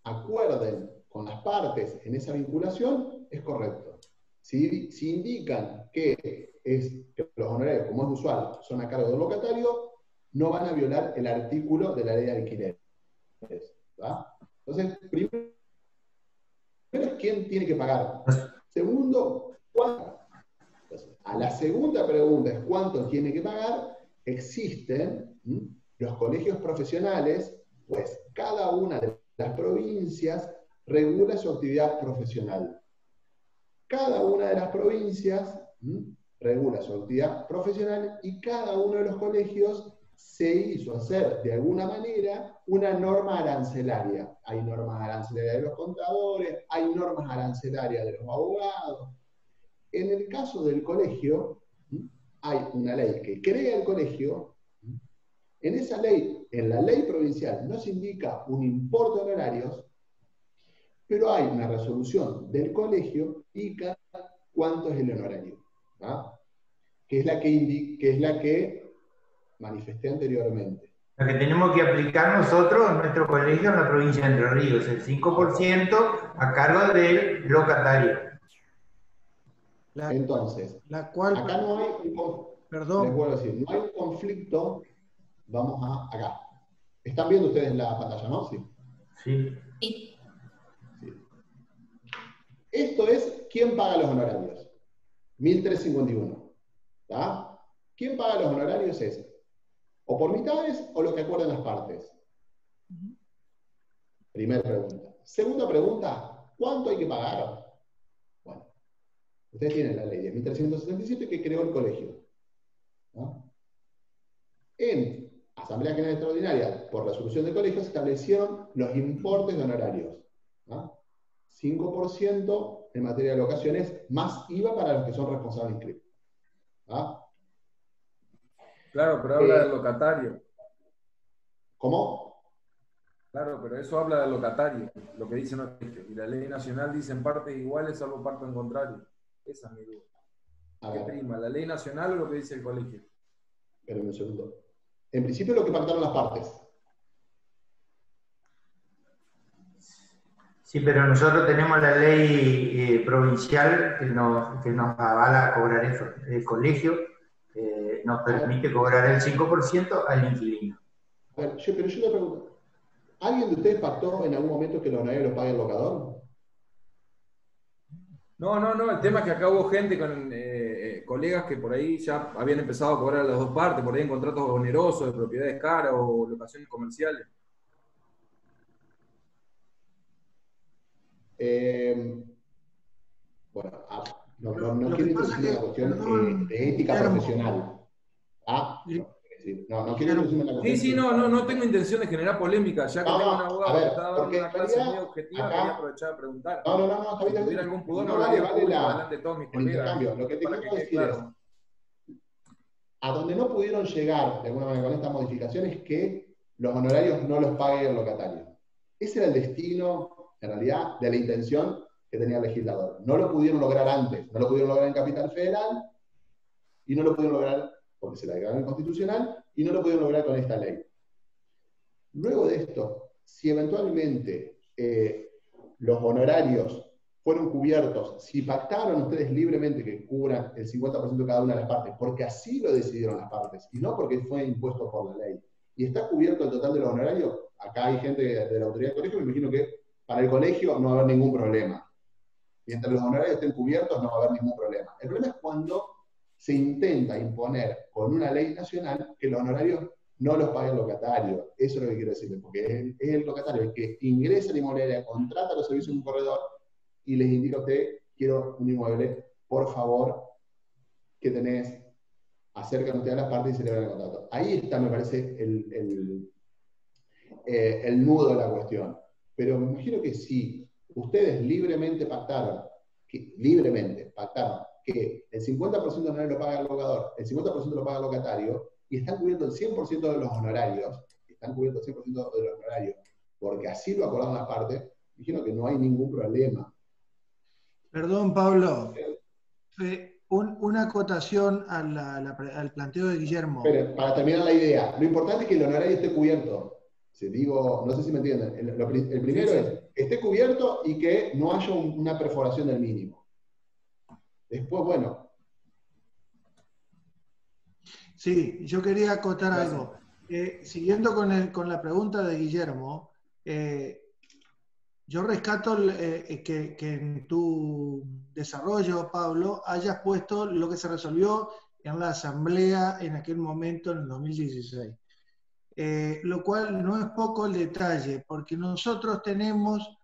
[SPEAKER 3] acuerden con las partes en esa vinculación es correcto. Si indican que los honorarios, como es usual, son a cargo del locatario, no van a violar el artículo de la ley de alquileres. ¿Va? Entonces, primero, ¿quién tiene que pagar? Segundo, ¿cuánto? Entonces, a la segunda pregunta es ¿cuánto tiene que pagar? Existen los colegios profesionales, pues cada una de las provincias regula su actividad profesional. Cada una de las provincias regula su actividad profesional y cada uno de los colegios se hizo hacer de alguna manera una norma arancelaria. Hay normas arancelarias de los contadores, hay normas arancelarias de los abogados. En el caso del colegio, hay una ley que crea el colegio. En esa ley, en la ley provincial, no se indica un importe de honorarios, pero hay una resolución del colegio que indica cuánto es el honorario, ¿ah? que es la que manifesté anteriormente.
[SPEAKER 5] La que tenemos que aplicar nosotros en nuestro colegio en la provincia de Entre Ríos, el 5% a cargo del locatario.
[SPEAKER 3] Entonces,
[SPEAKER 2] cual,
[SPEAKER 3] acá no hay les vuelvo a decir, no hay un conflicto. Vamos acá. ¿Están viendo ustedes la pantalla, no? Sí.
[SPEAKER 5] Sí.
[SPEAKER 3] Sí. Esto es quién paga los honorarios. 1351. ¿Tá? ¿Quién paga los honorarios? Es o por mitades o lo que acuerden las partes. Primera pregunta. Segunda pregunta, ¿cuánto hay que pagar? Bueno, ustedes tienen la ley de 1377 que creó el colegio. ¿No? En Asamblea General Extraordinaria, por resolución del colegio, se establecieron los importes de honorarios. ¿No? 5% en materia de locaciones, más IVA para los que son responsables inscritos. ¿Ah?
[SPEAKER 7] Claro, pero habla del locatario.
[SPEAKER 3] ¿Cómo?
[SPEAKER 7] Claro, pero eso habla del locatario, lo que dice no. Y la ley nacional dice en partes iguales, salvo parte en contrario. Esa es mi duda. ¿Qué prima, la ley nacional o lo que dice el colegio?
[SPEAKER 3] Esperen un segundo. En principio lo que pactaron las partes.
[SPEAKER 5] Sí, pero nosotros tenemos la ley provincial que nos avala a cobrar eso. El colegio nos permite cobrar el 5% al inquilino.
[SPEAKER 3] A ver, pero yo le pregunto, ¿alguien de ustedes pactó en algún momento que los honorarios los pague el locador?
[SPEAKER 7] No, el tema es que acá hubo gente con colegas que por ahí ya habían empezado a cobrar las dos partes, por ahí en contratos onerosos de propiedades caras o locaciones comerciales.
[SPEAKER 3] Bueno, no quiero introducirme en la cuestión de ética profesional. No quiero introducirme en la cuestión.
[SPEAKER 7] Sí, no tengo intención de generar polémica, ya que tengo un abogado que está dando una clase muy objetiva, quería aprovechar a preguntar.
[SPEAKER 3] No,
[SPEAKER 7] si tuviera algún pudor,
[SPEAKER 3] no
[SPEAKER 7] lo hablaría
[SPEAKER 3] vale
[SPEAKER 7] público delante de todos mis colegas.
[SPEAKER 3] Lo que te quiero decir es, a donde no pudieron llegar de alguna manera con esta modificación es que los honorarios no los pague el locatario. Ese era el destino, en realidad, de la intención que tenía el legislador. No lo pudieron lograr antes, no lo pudieron lograr en Capital Federal, y no lo pudieron lograr porque se la declararon inconstitucional, y no lo pudieron lograr con esta ley. Luego de esto, si eventualmente los honorarios fueron cubiertos, si pactaron ustedes libremente que cubran el 50% de cada una de las partes, porque así lo decidieron las partes, y no porque fue impuesto por la ley, y está cubierto el total de los honorarios, acá hay gente de la autoridad del colegio, me imagino que para el colegio no va a haber ningún problema. Mientras los honorarios estén cubiertos, no va a haber ningún problema. El problema es cuando se intenta imponer con una ley nacional que los honorarios no los pague el locatario. Eso es lo que quiero decirles, porque es el locatario el que ingresa a la inmobiliaria, contrata los servicios de un corredor y les indica a usted, quiero un inmueble, por favor, que tenés, acercan usted a las partes y celebran el contrato. Ahí está, me parece, el nudo de la cuestión. Pero me imagino que si ustedes libremente pactaron que el 50% de honorario lo paga el locador, el 50% lo paga el locatario, y están cubriendo el 100% de los honorarios, porque así lo acordaron las partes, dijeron que no hay ningún problema.
[SPEAKER 2] Perdón, Pablo. una acotación al planteo de Guillermo.
[SPEAKER 3] Pero para terminar la idea, lo importante es que el honorario esté cubierto. Si digo, no sé si me entienden. El primero es que esté cubierto y que no haya una perforación del mínimo. Después, bueno.
[SPEAKER 2] Sí, yo quería acotar algo. Siguiendo con la pregunta de Guillermo, yo rescato que en tu desarrollo, Pablo, hayas puesto lo que se resolvió en la asamblea en aquel momento, en el 2016. Lo cual no es poco el detalle, porque nosotros tenemos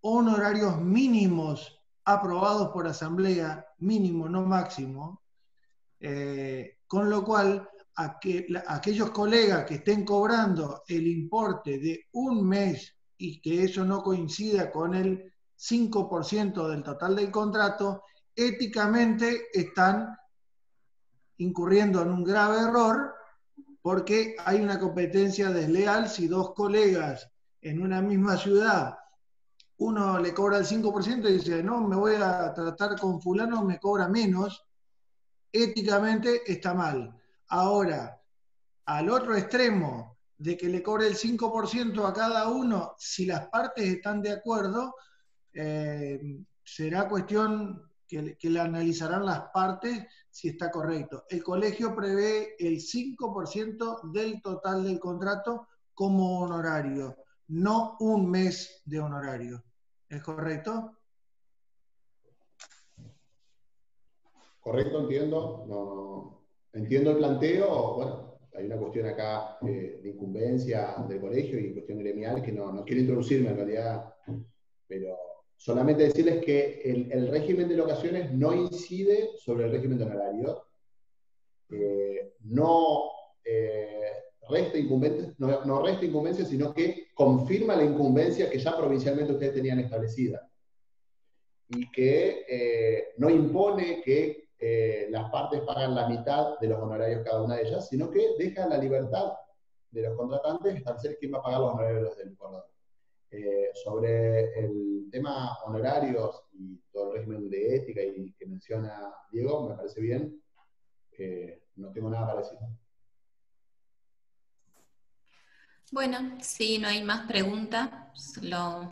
[SPEAKER 2] honorarios mínimos aprobados por asamblea, mínimo, no máximo, con lo cual aquellos colegas que estén cobrando el importe de un mes y que eso no coincida con el 5% del total del contrato, éticamente están incurriendo en un grave error, porque hay una competencia desleal si dos colegas en una misma ciudad, uno le cobra el 5% y dice, no, me voy a tratar con fulano, me cobra menos, éticamente está mal. Ahora, al otro extremo, de que le cobre el 5% a cada uno, si las partes están de acuerdo, será cuestión que la analizarán las partes si está correcto. El colegio prevé el 5% del total del contrato como honorario, no un mes de honorario. ¿Es correcto?
[SPEAKER 3] Correcto, entiendo. No, entiendo el planteo. Bueno, hay una cuestión acá de incumbencia del colegio y cuestión gremial que no quiero introducirme en realidad, pero solamente decirles que el régimen de locaciones no incide sobre el régimen de honorarios, no resta incumbencia, sino que confirma la incumbencia que ya provincialmente ustedes tenían establecida, y que no impone que las partes pagan la mitad de los honorarios cada una de ellas, sino que deja la libertad de los contratantes de establecer quién va a pagar los honorarios del corredor. Sobre el tema honorarios y todo el régimen de ética y que menciona Diego, me parece bien. No tengo nada para decir.
[SPEAKER 1] Bueno, si no hay más preguntas, lo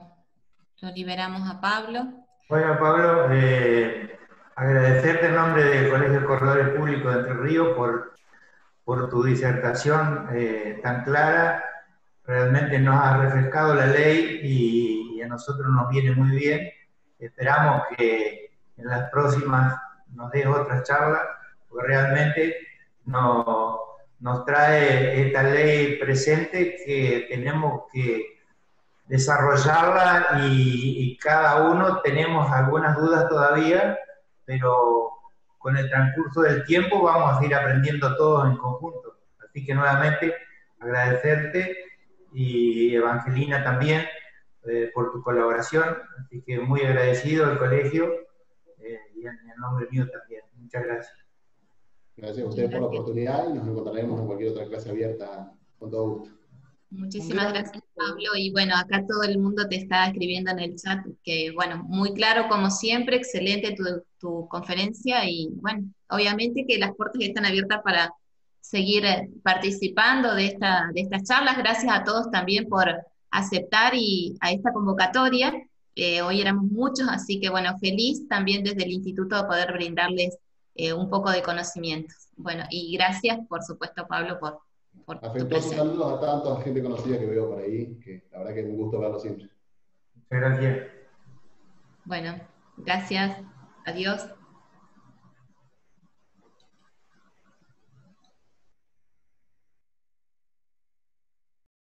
[SPEAKER 1] liberamos a Pablo.
[SPEAKER 5] Bueno, Pablo, agradecerte en nombre del Colegio de Corredores Públicos de Entre Ríos por tu disertación tan clara. Realmente nos ha refrescado la ley y a nosotros nos viene muy bien. Esperamos que en las próximas nos des otras charlas, porque realmente nos trae esta ley presente que tenemos que desarrollarla y cada uno tenemos algunas dudas todavía, pero con el transcurso del tiempo vamos a ir aprendiendo todos en conjunto. Así que nuevamente agradecerte, y Evangelina también por tu colaboración, así que muy agradecido al colegio y en nombre mío también. Muchas gracias.
[SPEAKER 3] Gracias a ustedes por la oportunidad y nos encontraremos en cualquier otra clase abierta con todo gusto.
[SPEAKER 1] Muchísimas gracias, Pablo. Y bueno, acá todo el mundo te está escribiendo en el chat, que bueno, muy claro como siempre, excelente tu conferencia, y bueno, obviamente que las puertas están abiertas para seguir participando de estas charlas. Gracias a todos también por aceptar a esta convocatoria. Hoy éramos muchos, así que bueno, feliz también desde el instituto de poder brindarles un poco de conocimientos. Bueno, y gracias, por supuesto, Pablo, por
[SPEAKER 3] afectuosos saludos a tanta gente conocida que veo por ahí, que la verdad que es un gusto verlo siempre.
[SPEAKER 5] Muchas gracias.
[SPEAKER 1] Bueno, gracias. Adiós.